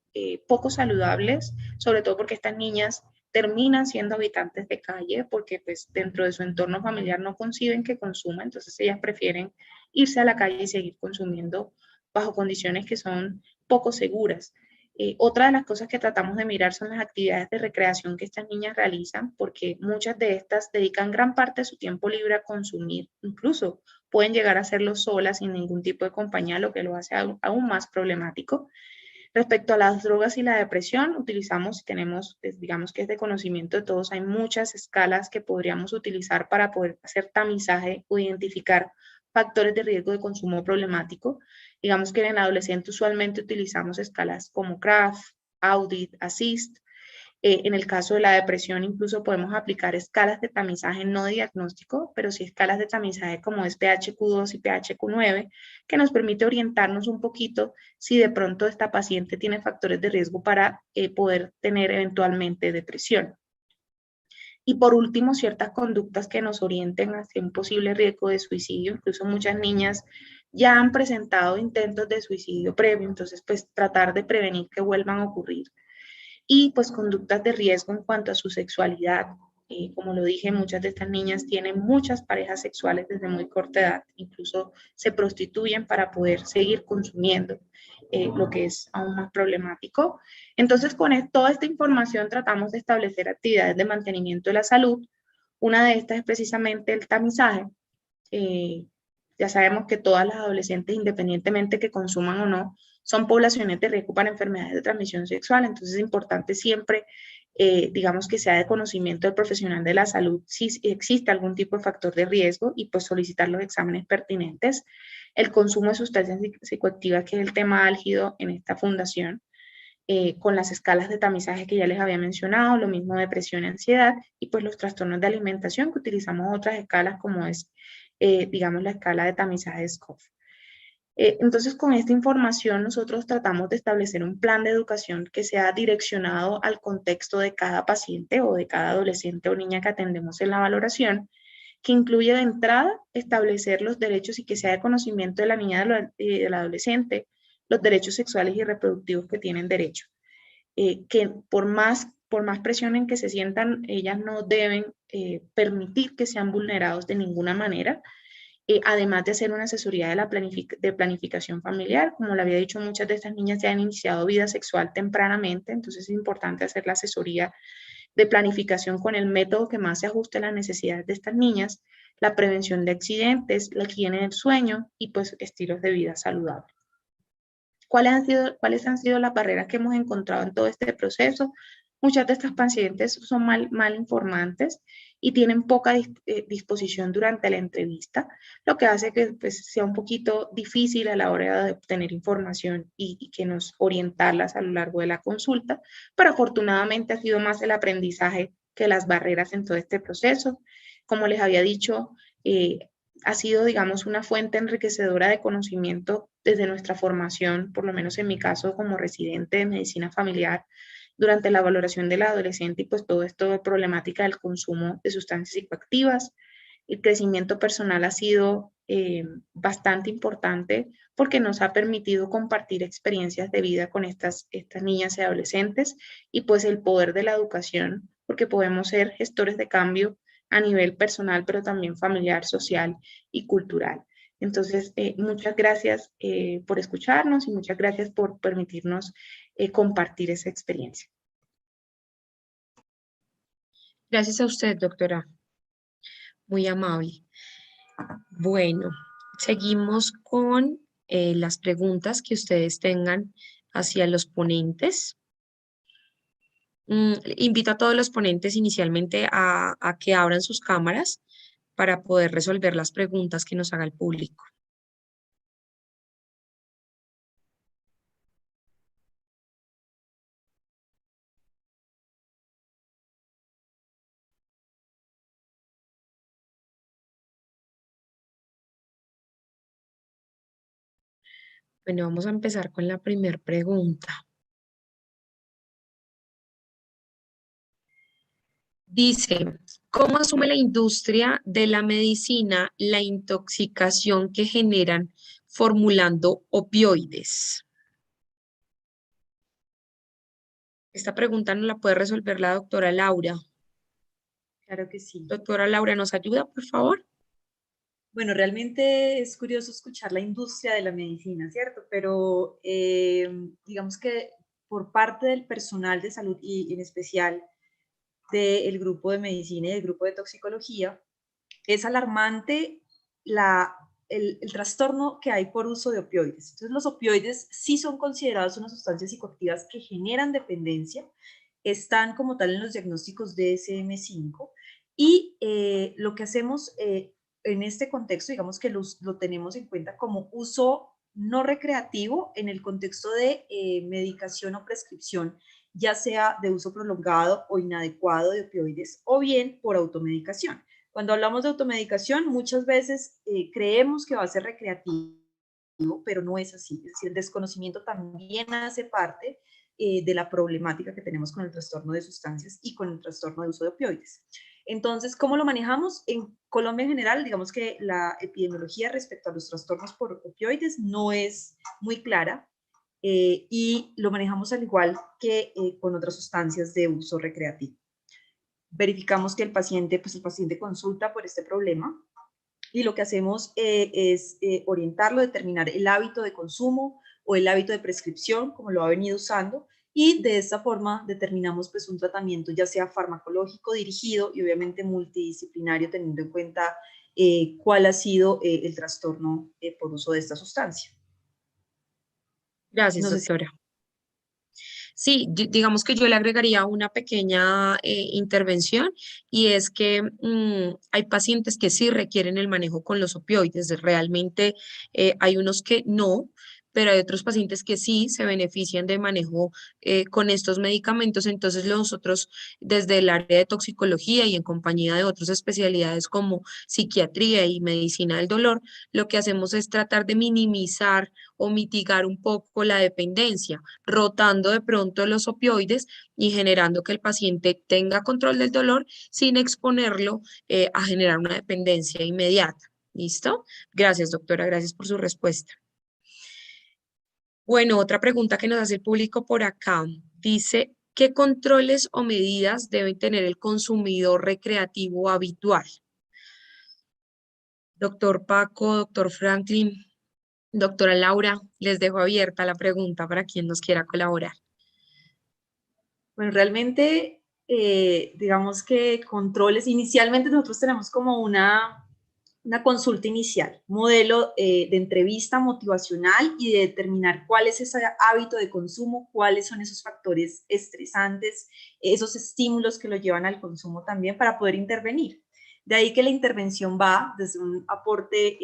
poco saludables, sobre todo porque estas niñas terminan siendo habitantes de calle, porque pues dentro de su entorno familiar no conciben que consuman, entonces ellas prefieren irse a la calle y seguir consumiendo bajo condiciones que son poco seguras. Otra de las cosas que tratamos de mirar son las actividades de recreación que estas niñas realizan, porque muchas de estas dedican gran parte de su tiempo libre a consumir, incluso pueden llegar a hacerlo solas sin ningún tipo de compañía, lo que lo hace aún más problemático. Respecto a las drogas y la depresión, digamos que es de conocimiento de todos, hay muchas escalas que podríamos utilizar para poder hacer tamizaje o identificar factores de riesgo de consumo problemático. Digamos que en el adolescente usualmente utilizamos escalas como CRAF, Audit, ASIST. En el caso de la depresión incluso podemos aplicar escalas de tamizaje no diagnóstico, pero sí escalas de tamizaje como es PHQ-2 y PHQ-9, que nos permite orientarnos un poquito si de pronto esta paciente tiene factores de riesgo para poder tener eventualmente depresión. Y por último, ciertas conductas que nos orienten hacia un posible riesgo de suicidio. Incluso muchas niñas ya han presentado intentos de suicidio previo, entonces pues tratar de prevenir que vuelvan a ocurrir. Y pues conductas de riesgo en cuanto a su sexualidad. Como lo dije, muchas de estas niñas tienen muchas parejas sexuales desde muy corta edad, incluso se prostituyen para poder seguir consumiendo, lo que es aún más problemático. Entonces, con toda esta información tratamos de establecer actividades de mantenimiento de la salud. Una de estas es precisamente el tamizaje. Ya sabemos que todas las adolescentes, independientemente que consuman o no, son poblaciones de riesgo para enfermedades de transmisión sexual, entonces es importante siempre, digamos, que sea de conocimiento del profesional de la salud si existe algún tipo de factor de riesgo y pues solicitar los exámenes pertinentes. El consumo de sustancias psicoactivas, que es el tema álgido en esta fundación. con las escalas de tamizaje que ya les había mencionado, lo mismo depresión y ansiedad, y pues los trastornos de alimentación, que utilizamos otras escalas como es, digamos, la escala de tamizaje SCOFF. Entonces, con esta información nosotros tratamos de establecer un plan de educación que sea direccionado al contexto de cada paciente o de cada adolescente o niña que atendemos en la valoración, que incluye de entrada establecer los derechos y que sea de conocimiento de la niña y del adolescente, los derechos sexuales y reproductivos que tienen derecho. Que por más presión en que se sientan, ellas no deben permitir que sean vulnerados de ninguna manera, además de hacer una asesoría de planificación familiar. Como le había dicho, muchas de estas niñas ya han iniciado vida sexual tempranamente, entonces es importante hacer la asesoría de planificación con el método que más se ajuste a las necesidades de estas niñas, la prevención de accidentes, la higiene del sueño y pues estilos de vida saludables. ¿Cuáles han sido las barreras que hemos encontrado en todo este proceso? Muchas de estas pacientes son mal informantes y tienen poca disposición durante la entrevista, lo que hace que pues, sea un poquito difícil a la hora de obtener información y que nos orientarlas a lo largo de la consulta, pero afortunadamente ha sido más el aprendizaje que las barreras en todo este proceso. Como les había dicho, ha sido, digamos, una fuente enriquecedora de conocimiento desde nuestra formación, por lo menos en mi caso como residente de medicina familiar, durante la valoración del adolescente y pues todo esto de problemática del consumo de sustancias psicoactivas. El crecimiento personal ha sido bastante importante porque nos ha permitido compartir experiencias de vida con estas niñas y adolescentes y pues el poder de la educación, porque podemos ser gestores de cambio a nivel personal, pero también familiar, social y cultural. Entonces, muchas gracias por escucharnos y muchas gracias por permitirnos compartir esa experiencia. Gracias a usted, doctora. Muy amable. Bueno, seguimos con las preguntas que ustedes tengan hacia los ponentes. Invito a todos los ponentes inicialmente a que abran sus cámaras para poder resolver las preguntas que nos haga el público. Bueno, vamos a empezar con la primera pregunta. Dice, ¿cómo asume la industria de la medicina la intoxicación que generan formulando opioides? Esta pregunta nos la puede resolver la doctora Laura. Claro que sí. Doctora Laura, ¿nos ayuda, por favor? Bueno, realmente es curioso escuchar la industria de la medicina, ¿cierto? Pero digamos que por parte del personal de salud y en especial del grupo de medicina y del grupo de toxicología, es alarmante el trastorno que hay por uso de opioides. Entonces, los opioides sí son considerados unas sustancias psicoactivas que generan dependencia, están como tal en los diagnósticos DSM-5 y lo que hacemos en este contexto, digamos que lo tenemos en cuenta como uso no recreativo en el contexto de medicación o prescripción, ya sea de uso prolongado o inadecuado de opioides o bien por automedicación. Cuando hablamos de automedicación, muchas veces creemos que va a ser recreativo, pero no es así. Es decir, el desconocimiento también hace parte de la problemática que tenemos con el trastorno de sustancias y con el trastorno de uso de opioides. Entonces, ¿cómo lo manejamos? En Colombia en general, digamos que la epidemiología respecto a los trastornos por opioides no es muy clara y lo manejamos al igual que con otras sustancias de uso recreativo. Verificamos que el paciente consulta por este problema y lo que hacemos es orientarlo, determinar el hábito de consumo o el hábito de prescripción, como lo ha venido usando, y de esta forma determinamos pues un tratamiento ya sea farmacológico dirigido y obviamente multidisciplinario teniendo en cuenta cuál ha sido el trastorno por uso de esta sustancia. Gracias, doctora. Sí, digamos que yo le agregaría una pequeña intervención y es que hay pacientes que sí requieren el manejo con los opioides. Realmente hay unos que no, pero hay otros pacientes que sí se benefician de manejo con estos medicamentos. Entonces nosotros desde el área de toxicología y en compañía de otras especialidades como psiquiatría y medicina del dolor, lo que hacemos es tratar de minimizar o mitigar un poco la dependencia, rotando de pronto los opioides y generando que el paciente tenga control del dolor sin exponerlo a generar una dependencia inmediata. ¿Listo? Gracias, doctora. Gracias por su respuesta. Bueno, otra pregunta que nos hace el público por acá. Dice, ¿qué controles o medidas debe tener el consumidor recreativo habitual? Doctor Paco, doctor Franklin, doctora Laura, les dejo abierta la pregunta para quien nos quiera colaborar. Bueno, realmente, digamos que controles, inicialmente nosotros tenemos como una consulta inicial, modelo de entrevista motivacional y de determinar cuál es ese hábito de consumo, cuáles son esos factores estresantes, esos estímulos que lo llevan al consumo también para poder intervenir. De ahí que la intervención va desde un aporte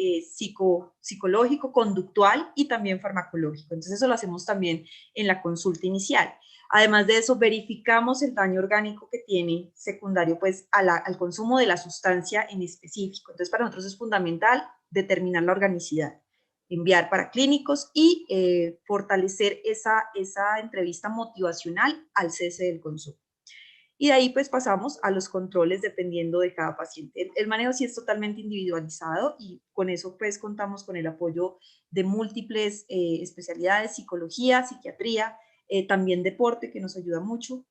psicológico, conductual y también farmacológico. Entonces eso lo hacemos también en la consulta inicial. Además de eso, verificamos el daño orgánico que tiene secundario pues, al consumo de la sustancia en específico. Entonces, para nosotros es fundamental determinar la organicidad, enviar para clínicos y fortalecer esa entrevista motivacional al cese del consumo. Y de ahí pues pasamos a los controles dependiendo de cada paciente. El manejo sí es totalmente individualizado y con eso pues contamos con el apoyo de múltiples especialidades, psicología, psiquiatría, también deporte que nos ayuda mucho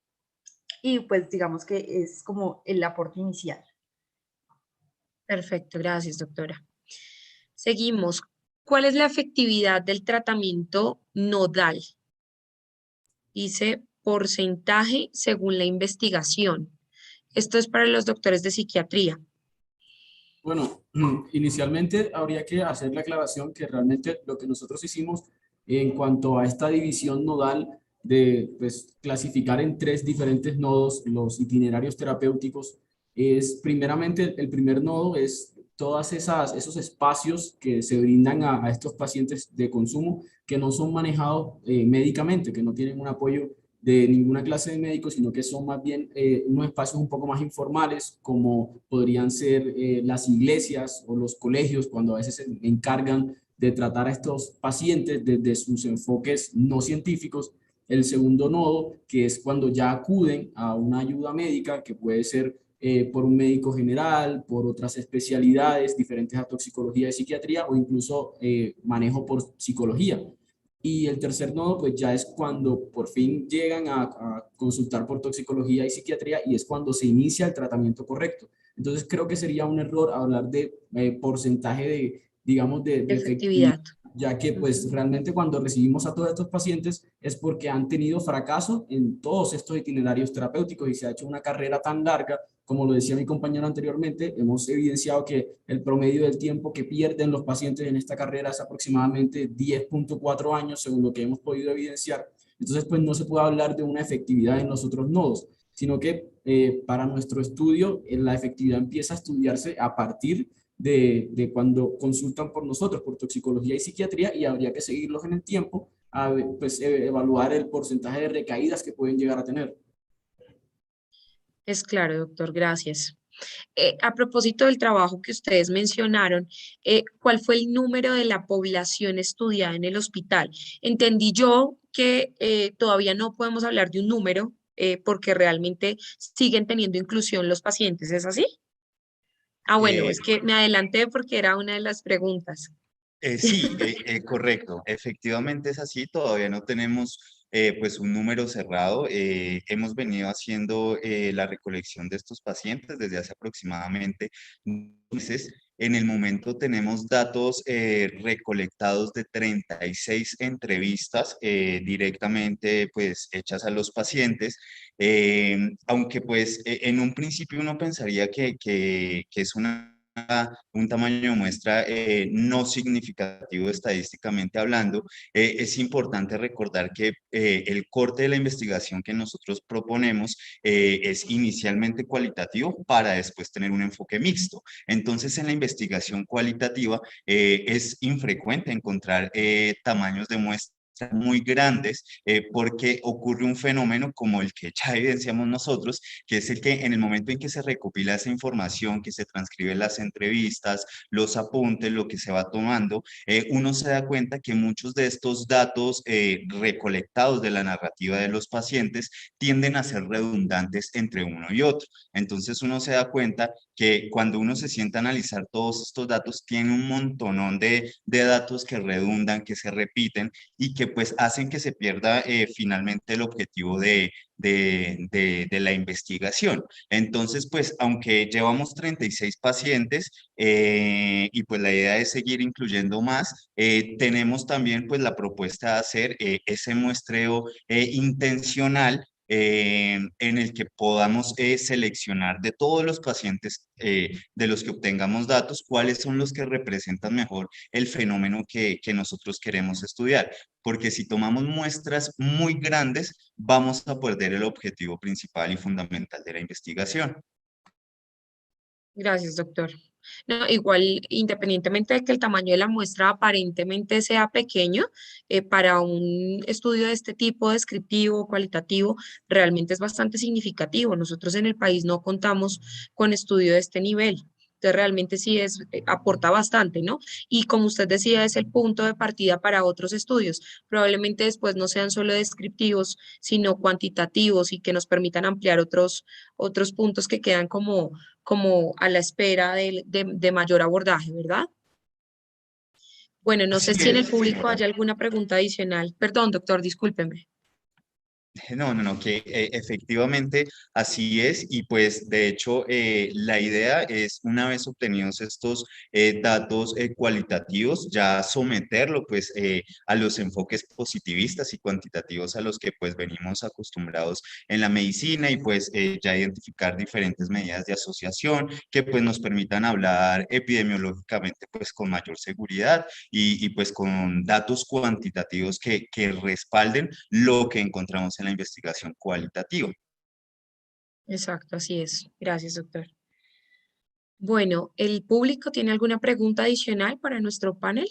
y pues digamos que es como el aporte inicial. Perfecto, gracias, doctora. Seguimos. ¿Cuál es la efectividad del tratamiento nodal? Dice porcentaje según la investigación. Esto es para los doctores de psiquiatría. Bueno, inicialmente habría que hacer la aclaración que realmente lo que nosotros hicimos en cuanto a esta división nodal de pues, clasificar en 3 diferentes nodos los itinerarios terapéuticos es primeramente el primer nodo es todas esos espacios que se brindan a estos pacientes de consumo que no son manejados médicamente, que no tienen un apoyo de ninguna clase de médico, sino que son más bien unos espacios un poco más informales, como podrían ser las iglesias o los colegios, cuando a veces se encargan de tratar a estos pacientes desde sus enfoques no científicos. El segundo nodo, que es cuando ya acuden a una ayuda médica, que puede ser por un médico general, por otras especialidades diferentes a toxicología y psiquiatría, o incluso manejo por psicología. Y el tercer nodo, pues ya es cuando por fin llegan a consultar por toxicología y psiquiatría y es cuando se inicia el tratamiento correcto. Entonces creo que sería un error hablar de porcentaje de, digamos, de efectividad, ya que pues realmente cuando recibimos a todos estos pacientes es porque han tenido fracaso en todos estos itinerarios terapéuticos y se ha hecho una carrera tan larga. Como lo decía mi compañero anteriormente, hemos evidenciado que el promedio del tiempo que pierden los pacientes en esta carrera es aproximadamente 10.4 años, según lo que hemos podido evidenciar. Entonces, pues no se puede hablar de una efectividad en los otros nodos, sino que para nuestro estudio, la efectividad empieza a estudiarse a partir de cuando consultan por nosotros, por toxicología y psiquiatría, y habría que seguirlos en el tiempo, a pues, evaluar el porcentaje de recaídas que pueden llegar a tener. Es claro, doctor, gracias. A propósito del trabajo que ustedes mencionaron, ¿cuál fue el número de la población estudiada en el hospital? Entendí yo que todavía no podemos hablar de un número porque realmente siguen teniendo inclusión los pacientes, ¿es así? Ah, bueno, es que me adelanté porque era una de las preguntas. Sí, correcto. Efectivamente es así. Todavía no tenemos pues un número cerrado. Hemos venido haciendo la recolección de estos pacientes desde hace aproximadamente meses. En el momento tenemos datos recolectados de 36 entrevistas directamente pues hechas a los pacientes. Aunque pues en un principio uno pensaría que es una un tamaño de muestra no significativo estadísticamente hablando, es importante recordar que el corte de la investigación que nosotros proponemos es inicialmente cualitativo para después tener un enfoque mixto. Entonces, en la investigación cualitativa es infrecuente encontrar tamaños de muestra muy grandes porque ocurre un fenómeno como el que ya evidenciamos nosotros, que es el que en el momento en que se recopila esa información, que se transcriben las entrevistas, los apuntes, lo que se va tomando, uno se da cuenta que muchos de estos datos recolectados de la narrativa de los pacientes tienden a ser redundantes entre uno y otro. Entonces uno se da cuenta que cuando uno se sienta a analizar todos estos datos, tiene un montonón de datos que redundan, que se repiten y que pues hacen que se pierda finalmente el objetivo de la investigación. Entonces, pues, aunque llevamos 36 pacientes y pues la idea es seguir incluyendo más, tenemos también pues la propuesta de hacer ese muestreo intencional en el que podamos seleccionar de todos los pacientes de los que obtengamos datos, cuáles son los que representan mejor el fenómeno que nosotros queremos estudiar. Porque si tomamos muestras muy grandes, vamos a perder el objetivo principal y fundamental de la investigación. Gracias, doctor. No, igual, independientemente de que el tamaño de la muestra aparentemente sea pequeño, para un estudio de este tipo, descriptivo, cualitativo, realmente es bastante significativo. Nosotros en el país no contamos con estudio de este nivel. Entonces, realmente sí aporta bastante, ¿no? Y como usted decía, es el punto de partida para otros estudios. Probablemente después no sean solo descriptivos, sino cuantitativos y que nos permitan ampliar otros puntos que quedan como a la espera de mayor abordaje, ¿verdad? Bueno, no sé Así si en el es. público hay alguna pregunta adicional. Perdón, doctor, discúlpeme. No, que efectivamente así es y pues de hecho la idea es una vez obtenidos estos datos cualitativos ya someterlo pues a los enfoques positivistas y cuantitativos a los que pues venimos acostumbrados en la medicina y pues ya identificar diferentes medidas de asociación que pues nos permitan hablar epidemiológicamente pues con mayor seguridad y pues con datos cuantitativos que respalden lo que encontramos en la investigación cualitativa. Exacto, así es. Gracias, doctor. Bueno, ¿el público tiene alguna pregunta adicional para nuestro panel?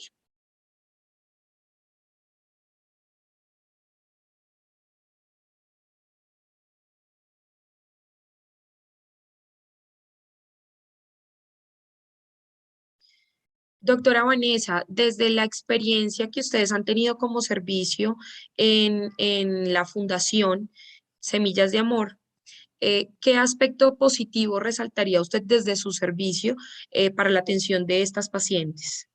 Doctora Vanessa, desde la experiencia que ustedes han tenido como servicio en la Fundación Semillas de Amor, ¿qué aspecto positivo resaltaría usted desde su servicio para la atención de estas pacientes?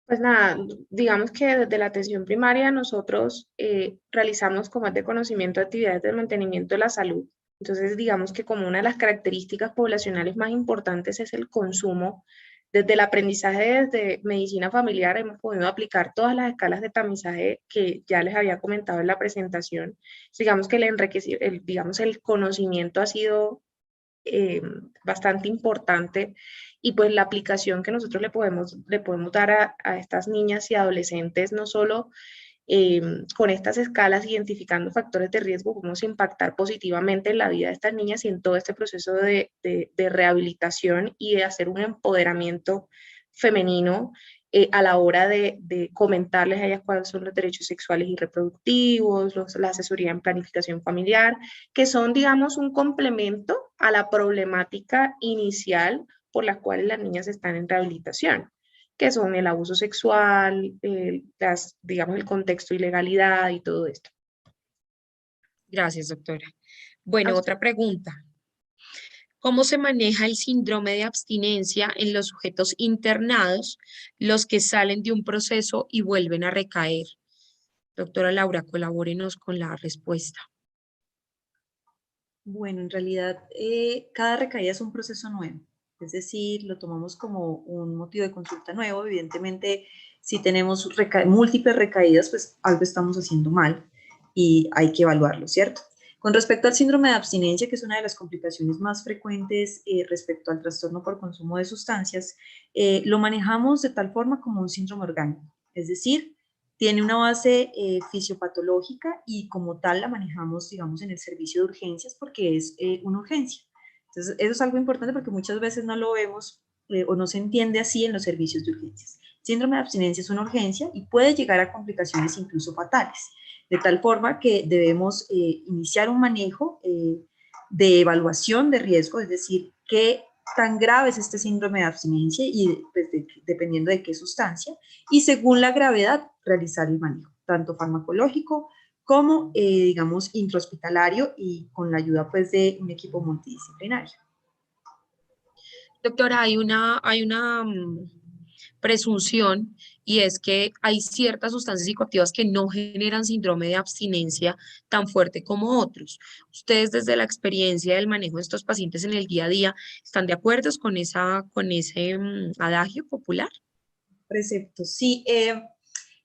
Pues nada, digamos que desde la atención primaria nosotros realizamos como es de conocimiento actividades de mantenimiento de la salud. Entonces, digamos que como una de las características poblacionales más importantes es el consumo. Desde el aprendizaje desde medicina familiar hemos podido aplicar todas las escalas de tamizaje que ya les había comentado en la presentación. Digamos que el conocimiento ha sido bastante importante y pues la aplicación que nosotros le podemos dar a estas niñas y adolescentes, no solo con estas escalas, identificando factores de riesgo, vamos a impactar positivamente en la vida de estas niñas y en todo este proceso de rehabilitación y de hacer un empoderamiento femenino a la hora de comentarles a ellas cuáles son los derechos sexuales y reproductivos, la asesoría en planificación familiar, que son, digamos, un complemento a la problemática inicial por la cual las niñas están en rehabilitación, que son el abuso sexual, digamos, el contexto ilegalidad y todo esto. Gracias, doctora. Bueno, otra pregunta. ¿Cómo se maneja el síndrome de abstinencia en los sujetos internados, los que salen de un proceso y vuelven a recaer? Doctora Laura, colabórenos con la respuesta. Bueno, en realidad cada recaída es un proceso nuevo, es decir, lo tomamos como un motivo de consulta nuevo. Evidentemente, si tenemos múltiples recaídas, pues algo estamos haciendo mal y hay que evaluarlo, ¿cierto? Con respecto al síndrome de abstinencia, que es una de las complicaciones más frecuentes respecto al trastorno por consumo de sustancias, lo manejamos de tal forma como un síndrome orgánico, es decir, tiene una base fisiopatológica y como tal la manejamos, digamos, en el servicio de urgencias porque es una urgencia. Entonces, eso es algo importante porque muchas veces no lo vemos o no se entiende así en los servicios de urgencias. Síndrome de abstinencia es una urgencia y puede llegar a complicaciones incluso fatales, de tal forma que debemos iniciar un manejo de evaluación de riesgo, es decir, qué tan grave es este síndrome de abstinencia y pues, dependiendo de qué sustancia, y según la gravedad realizar el manejo, tanto farmacológico como, digamos, intrahospitalario y con la ayuda pues de un equipo multidisciplinario. Doctora, hay una presunción y es que hay ciertas sustancias psicoactivas que no generan síndrome de abstinencia tan fuerte como otros. ¿Ustedes desde la experiencia del manejo de estos pacientes en el día a día están de acuerdo con ese adagio popular? Precepto, sí.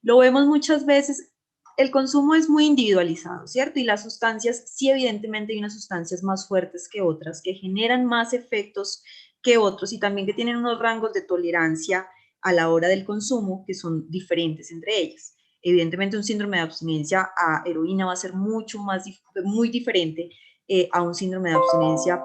Lo vemos muchas veces, el consumo es muy individualizado, ¿cierto? Y las sustancias, sí, evidentemente hay unas sustancias más fuertes que otras, que generan más efectos que otros y también que tienen unos rangos de tolerancia a la hora del consumo que son diferentes entre ellas. Evidentemente un síndrome de abstinencia a heroína va a ser muy diferente a un síndrome de abstinencia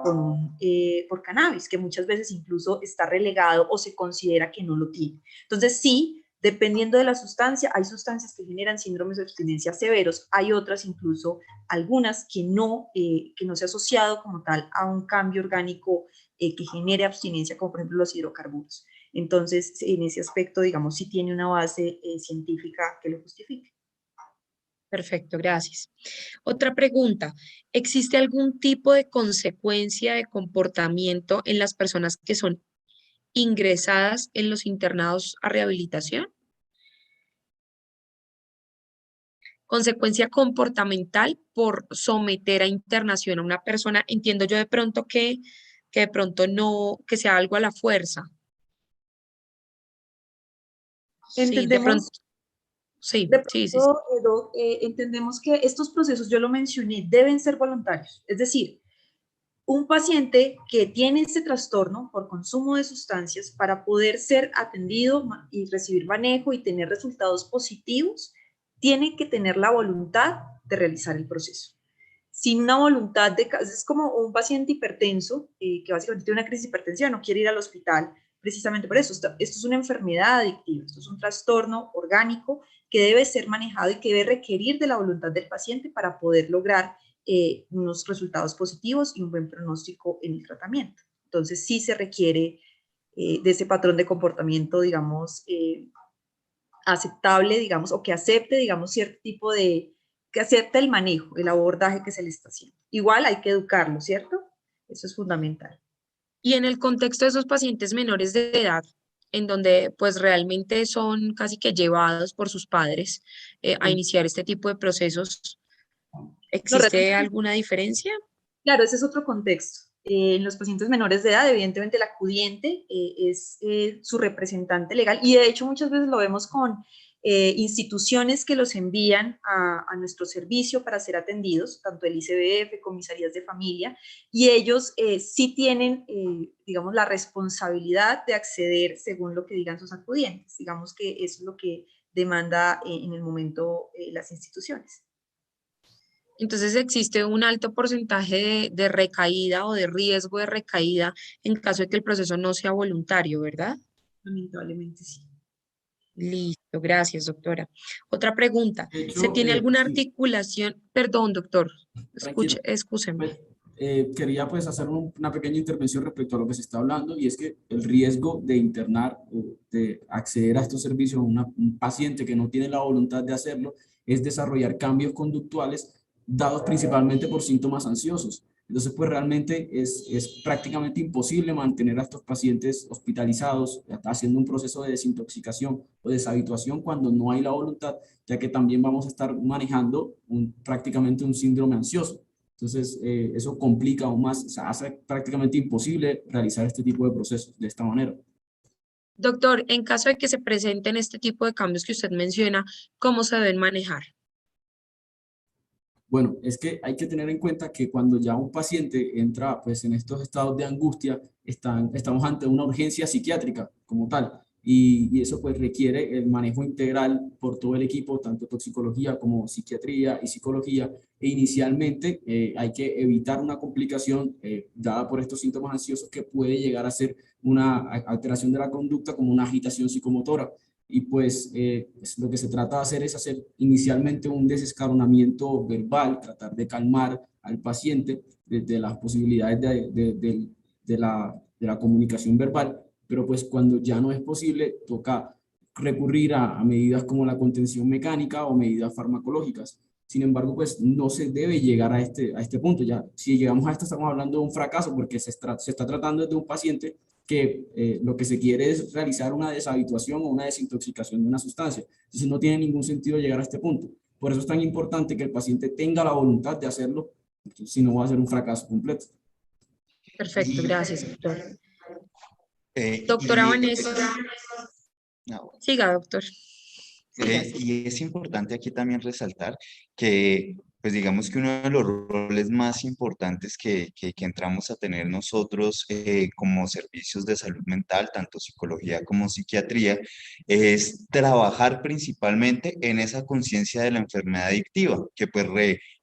por cannabis, que muchas veces incluso está relegado o se considera que no lo tiene. Entonces sí, dependiendo de la sustancia, hay sustancias que generan síndromes de abstinencia severos, hay otras incluso, algunas que no se ha asociado como tal a un cambio orgánico que genere abstinencia, como por ejemplo los hidrocarburos. Entonces, en ese aspecto, digamos, sí tiene una base científica que lo justifique. Perfecto, gracias. Otra pregunta, ¿existe algún tipo de consecuencia de comportamiento en las personas que son ingresadas en los internados a rehabilitación? Consecuencia comportamental por someter a internación a una persona. Entiendo yo de pronto que de pronto no, que sea algo a la fuerza. Sí, de pronto, Entendemos sí, De sí, sí, sí. pronto, Edo, entendemos que estos procesos, yo lo mencioné, deben ser voluntarios. Es decir, un paciente que tiene este trastorno por consumo de sustancias, para poder ser atendido y recibir manejo y tener resultados positivos, tiene que tener la voluntad de realizar el proceso. Sin una voluntad es como un paciente hipertenso que básicamente tiene una crisis de hipertensión, no quiere ir al hospital precisamente por eso. Esto es una enfermedad adictiva, esto es un trastorno orgánico que debe ser manejado y que debe requerir de la voluntad del paciente para poder lograr unos resultados positivos y un buen pronóstico en el tratamiento. Entonces sí se requiere de ese patrón de comportamiento, digamos, aceptable, digamos, o que acepte, digamos, cierto tipo que acepte el manejo, el abordaje que se le está haciendo. Igual hay que educarlo, ¿cierto? Eso es fundamental. Y en el contexto de esos pacientes menores de edad, en donde pues realmente son casi que llevados por sus padres a iniciar este tipo de procesos, No, ¿existe alguna diferencia? claro, ese es otro contexto. En los pacientes menores de edad, evidentemente el acudiente es su representante legal y de hecho muchas veces lo vemos con instituciones que los envían a nuestro servicio para ser atendidos, tanto el ICBF, comisarías de familia, y ellos sí tienen, digamos, la responsabilidad de acceder según lo que digan sus acudientes. Digamos que eso es lo que demanda en el momento las instituciones. Entonces existe un alto porcentaje de recaída o de riesgo de recaída en caso de que el proceso no sea voluntario, ¿verdad? Lamentablemente sí. Listo, gracias, doctora. Otra pregunta, De ¿se hecho, tiene alguna sí, articulación? Perdón, doctor, tranquilo. excúseme. Pues, quería pues hacer una pequeña intervención respecto a lo que se está hablando y es que el riesgo de internar o de acceder a estos servicios a un paciente que no tiene la voluntad de hacerlo es desarrollar cambios conductuales dados principalmente por síntomas ansiosos. Entonces, pues realmente es prácticamente imposible mantener a estos pacientes hospitalizados haciendo un proceso de desintoxicación o deshabituación cuando no hay la voluntad, ya que también vamos a estar manejando prácticamente un síndrome ansioso. Entonces, eso complica aún más, o sea, hace prácticamente imposible realizar este tipo de procesos de esta manera. Doctor, en caso de que se presenten este tipo de cambios que usted menciona, ¿cómo se deben manejar? Bueno, es que hay que tener en cuenta que cuando ya un paciente entra pues, en estos estados de angustia, estamos ante una urgencia psiquiátrica como tal. Y eso pues requiere el manejo integral por todo el equipo, tanto toxicología como psiquiatría y psicología. E inicialmente hay que evitar una complicación dada por estos síntomas ansiosos que puede llegar a ser una alteración de la conducta como una agitación psicomotora. Y pues lo que se trata de hacer es hacer inicialmente un desescalonamiento verbal, tratar de calmar al paciente desde las posibilidades de la comunicación verbal, pero pues cuando ya no es posible, toca recurrir a medidas como la contención mecánica o medidas farmacológicas. Sin embargo, pues no se debe llegar a este punto. Ya, si llegamos a esto, estamos hablando de un fracaso porque se está tratando de un paciente que lo que se quiere es realizar una deshabituación o una desintoxicación de una sustancia. Entonces no tiene ningún sentido llegar a este punto. Por eso es tan importante que el paciente tenga la voluntad de hacerlo, si no va a ser un fracaso completo. Perfecto, gracias, doctor. Doctora Vanessa. Siga, doctor. Y es importante aquí también resaltar que, pues digamos que uno de los roles más importantes que entramos a tener nosotros como servicios de salud mental, tanto psicología como psiquiatría, es trabajar principalmente en esa conciencia de la enfermedad adictiva, que pues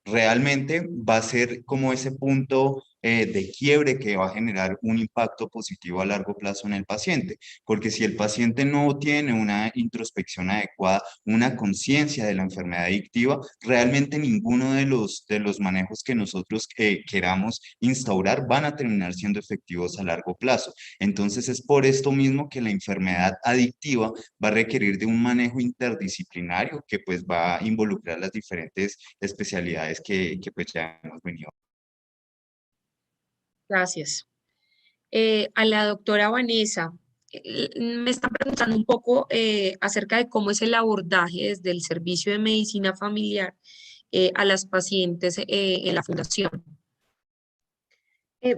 realmente va a ser como ese punto de quiebre que va a generar un impacto positivo a largo plazo en el paciente, porque si el paciente no tiene una introspección adecuada, una conciencia de la enfermedad adictiva, realmente ninguno de los manejos que nosotros queramos instaurar van a terminar siendo efectivos a largo plazo. Entonces es por esto mismo que la enfermedad adictiva va a requerir de un manejo interdisciplinario que pues va a involucrar las diferentes especialidades que pues ya hemos venido. Gracias. A la doctora Vanessa, me está preguntando un poco acerca de cómo es el abordaje desde el servicio de medicina familiar a las pacientes en la fundación.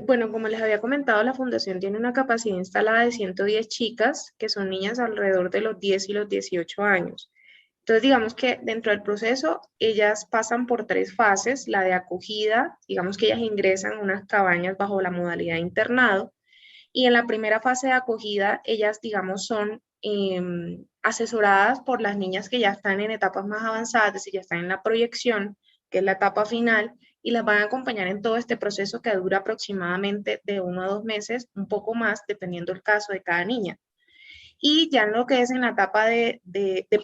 Bueno, como les había comentado, la fundación tiene una capacidad instalada de 110 chicas, que son niñas alrededor de los 10 y los 18 años. Entonces, digamos que dentro del proceso, ellas pasan por 3 fases. La de acogida, digamos que ellas ingresan a unas cabañas bajo la modalidad de internado. Y en la primera fase de acogida, ellas, digamos, son asesoradas por las niñas que ya están en etapas más avanzadas, es decir, ya están en la proyección, que es la etapa final, y las van a acompañar en todo este proceso que dura aproximadamente de 1 a 2 meses, un poco más, dependiendo del caso de cada niña. Y ya en lo que es en la etapa de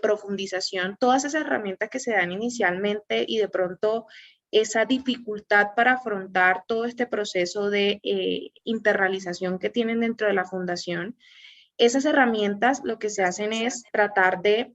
profundización, todas esas herramientas que se dan inicialmente y de pronto esa dificultad para afrontar todo este proceso de internalización que tienen dentro de la fundación, esas herramientas lo que se hacen es tratar de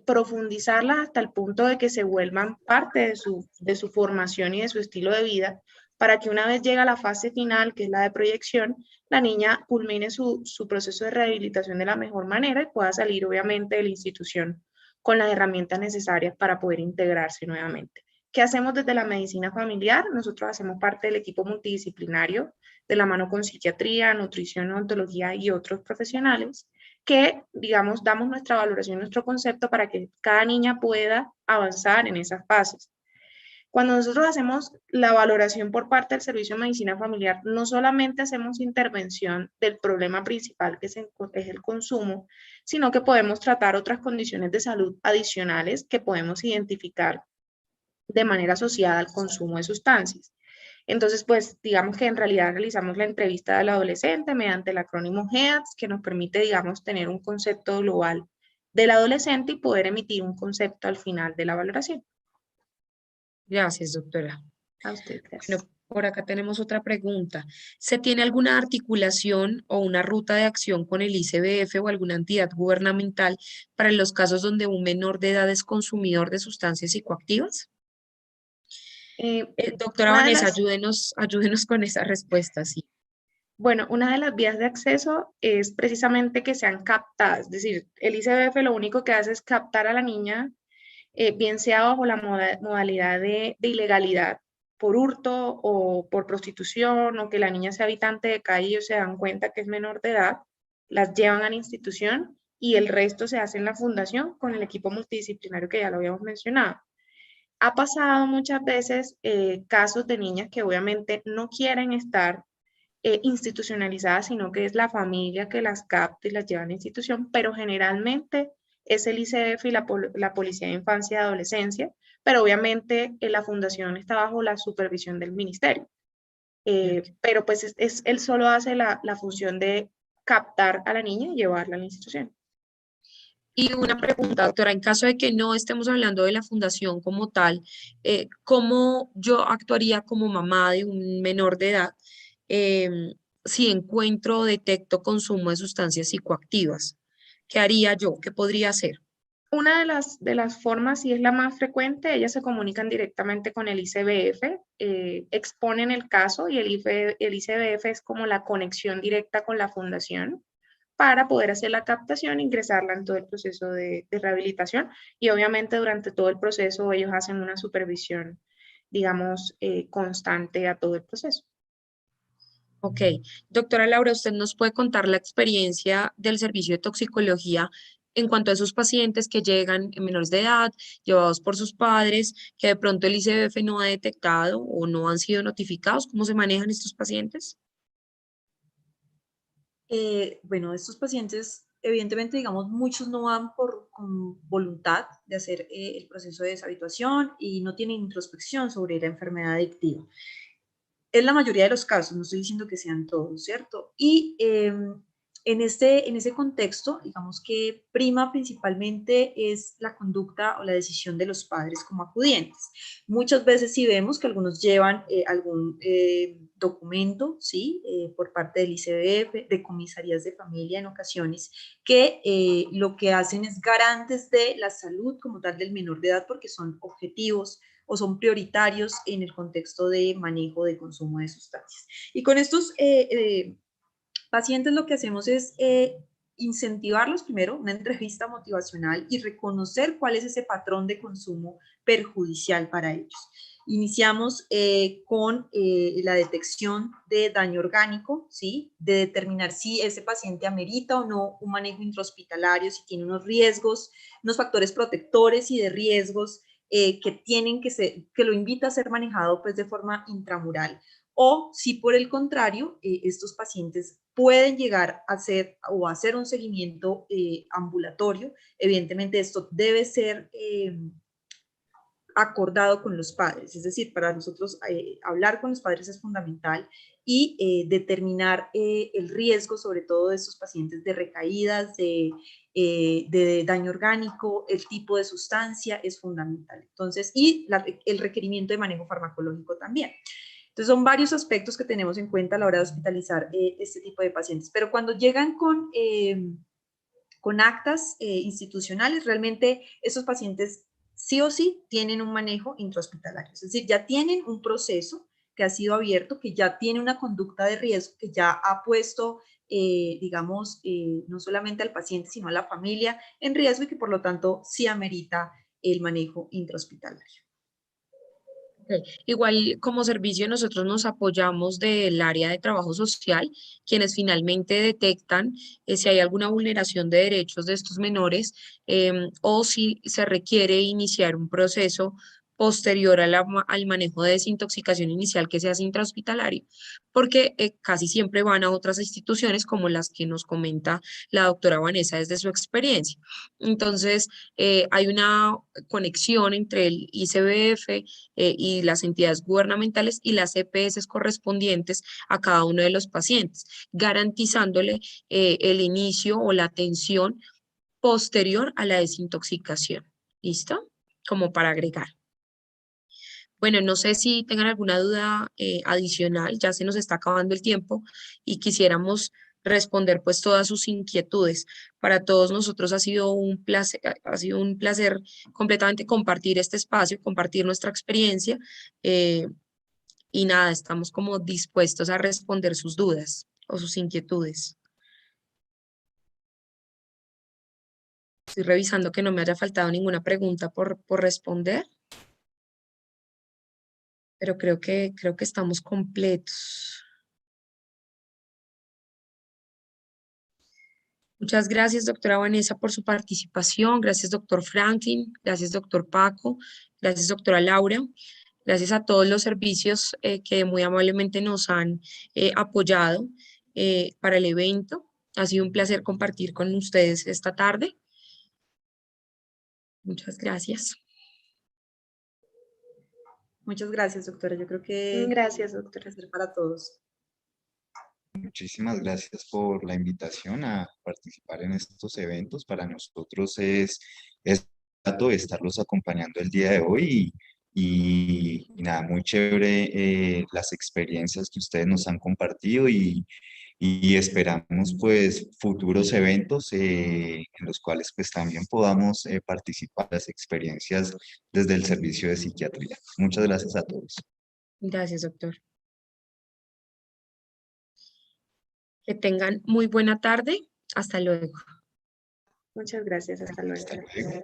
profundizarlas hasta el punto de que se vuelvan parte de su formación y de su estilo de vida, para que una vez llega a la fase final, que es la de proyección, la niña culmine su proceso de rehabilitación de la mejor manera y pueda salir obviamente de la institución con las herramientas necesarias para poder integrarse nuevamente. ¿Qué hacemos desde la medicina familiar? Nosotros hacemos parte del equipo multidisciplinario de la mano con psiquiatría, nutrición, odontología y otros profesionales que, digamos, damos nuestra valoración, nuestro concepto para que cada niña pueda avanzar en esas fases. Cuando nosotros hacemos la valoración por parte del servicio de medicina familiar, no solamente hacemos intervención del problema principal que es el consumo, sino que podemos tratar otras condiciones de salud adicionales que podemos identificar de manera asociada al consumo de sustancias. Entonces, pues, digamos que en realidad realizamos la entrevista del adolescente mediante el acrónimo HEADS, que nos permite, digamos, tener un concepto global del adolescente y poder emitir un concepto al final de la valoración. Gracias, doctora. A usted, gracias. Bueno, por acá tenemos otra pregunta. ¿Se tiene alguna articulación o una ruta de acción con el ICBF o alguna entidad gubernamental para los casos donde un menor de edad es consumidor de sustancias psicoactivas? Doctora Vanessa, ayúdenos con esa respuesta, sí. Bueno, una de las vías de acceso es precisamente que sean captadas, es decir, el ICBF lo único que hace es captar a la niña, bien sea bajo la modalidad de ilegalidad, por hurto o por prostitución, o que la niña sea habitante de calle y ellos se dan cuenta que es menor de edad, las llevan a la institución y el resto se hace en la fundación con el equipo multidisciplinario que ya lo habíamos mencionado. Ha pasado muchas veces casos de niñas que obviamente no quieren estar institucionalizadas, sino que es la familia que las capta y las lleva a la institución, pero generalmente es el ICF y la Policía de Infancia y Adolescencia, pero obviamente la fundación está bajo la supervisión del ministerio. Pero pues él solo hace la función de captar a la niña y llevarla a la institución. Y una pregunta, doctora, en caso de que no estemos hablando de la fundación como tal, ¿cómo yo actuaría como mamá de un menor de edad si encuentro o detecto consumo de sustancias psicoactivas? ¿Qué haría yo? ¿Qué podría hacer? Una de las formas, y es la más frecuente, ellas se comunican directamente con el ICBF, exponen el caso y el ICBF es como la conexión directa con la fundación para poder hacer la captación e ingresarla en todo el proceso de rehabilitación. Y obviamente durante todo el proceso ellos hacen una supervisión, digamos, constante a todo el proceso. Ok. Doctora Laura, ¿usted nos puede contar la experiencia del servicio de toxicología en cuanto a esos pacientes que llegan en menores de edad, llevados por sus padres, que de pronto el ICBF no ha detectado o no han sido notificados? ¿Cómo se manejan estos pacientes? Bueno, estos pacientes, evidentemente, digamos, muchos no van con voluntad de hacer el proceso de deshabituación y no tienen introspección sobre la enfermedad adictiva. Es la mayoría de los casos, no estoy diciendo que sean todos, ¿cierto? Y en ese contexto, digamos que prima principalmente es la conducta o la decisión de los padres como acudientes. Muchas veces sí vemos que algunos llevan algún documento, ¿sí? Por parte del ICBF, de comisarías de familia en ocasiones, que lo que hacen es garantes de la salud como tal del menor de edad porque son objetivos o son prioritarios en el contexto de manejo de consumo de sustancias. Y con estos pacientes lo que hacemos es incentivarlos primero, una entrevista motivacional y reconocer cuál es ese patrón de consumo perjudicial para ellos. Iniciamos con la detección de daño orgánico, ¿sí? De determinar si ese paciente amerita o no un manejo intrahospitalario, si tiene unos riesgos, unos factores protectores y de riesgos que lo invita a ser manejado pues de forma intramural, o si por el contrario estos pacientes pueden llegar a hacer un seguimiento ambulatorio. Evidentemente esto debe ser acordado con los padres, es decir, para nosotros hablar con los padres es fundamental y determinar el riesgo, sobre todo de estos pacientes de recaídas, de daño orgánico, el tipo de sustancia es fundamental. Entonces, el requerimiento de manejo farmacológico también. Entonces, son varios aspectos que tenemos en cuenta a la hora de hospitalizar este tipo de pacientes. Pero cuando llegan con actas institucionales, realmente esos pacientes sí o sí tienen un manejo intrahospitalario. Es decir, ya tienen un proceso que ha sido abierto, que ya tiene una conducta de riesgo, que ya ha puesto, digamos, no solamente al paciente, sino a la familia en riesgo y que por lo tanto sí amerita el manejo intrahospitalario. Igual como servicio nosotros nos apoyamos del área de trabajo social, quienes finalmente detectan si hay alguna vulneración de derechos de estos menores o si se requiere iniciar un proceso posterior al manejo de desintoxicación inicial que sea intrahospitalario, porque casi siempre van a otras instituciones como las que nos comenta la doctora Vanessa desde su experiencia. Entonces, hay una conexión entre el ICBF y las entidades gubernamentales y las EPS correspondientes a cada uno de los pacientes, garantizándole el inicio o la atención posterior a la desintoxicación. ¿Listo? Como para agregar. Bueno, no sé si tengan alguna duda adicional, ya se nos está acabando el tiempo y quisiéramos responder pues todas sus inquietudes. Para todos nosotros ha sido un placer completamente compartir este espacio, compartir nuestra experiencia y nada, estamos como dispuestos a responder sus dudas o sus inquietudes. Estoy revisando que no me haya faltado ninguna pregunta por responder, pero creo que estamos completos. Muchas gracias, doctora Vanessa, por su participación. Gracias, doctor Franklin. Gracias, doctor Paco. Gracias, doctora Laura. Gracias a todos los servicios que muy amablemente nos han apoyado para el evento. Ha sido un placer compartir con ustedes esta tarde. Muchas gracias. Muchas gracias, doctora. Yo creo que Gracias, doctora. placer para todos. Muchísimas gracias por la invitación a participar en estos eventos. Para nosotros es grato estarlos acompañando el día de hoy y nada, muy chévere las experiencias que ustedes nos han compartido y esperamos pues futuros eventos en los cuales pues también podamos participar en las experiencias desde el servicio de psiquiatría. Muchas gracias a todos. Gracias, doctor. Que tengan muy buena tarde. Hasta luego. Muchas gracias. Hasta luego. Hasta luego.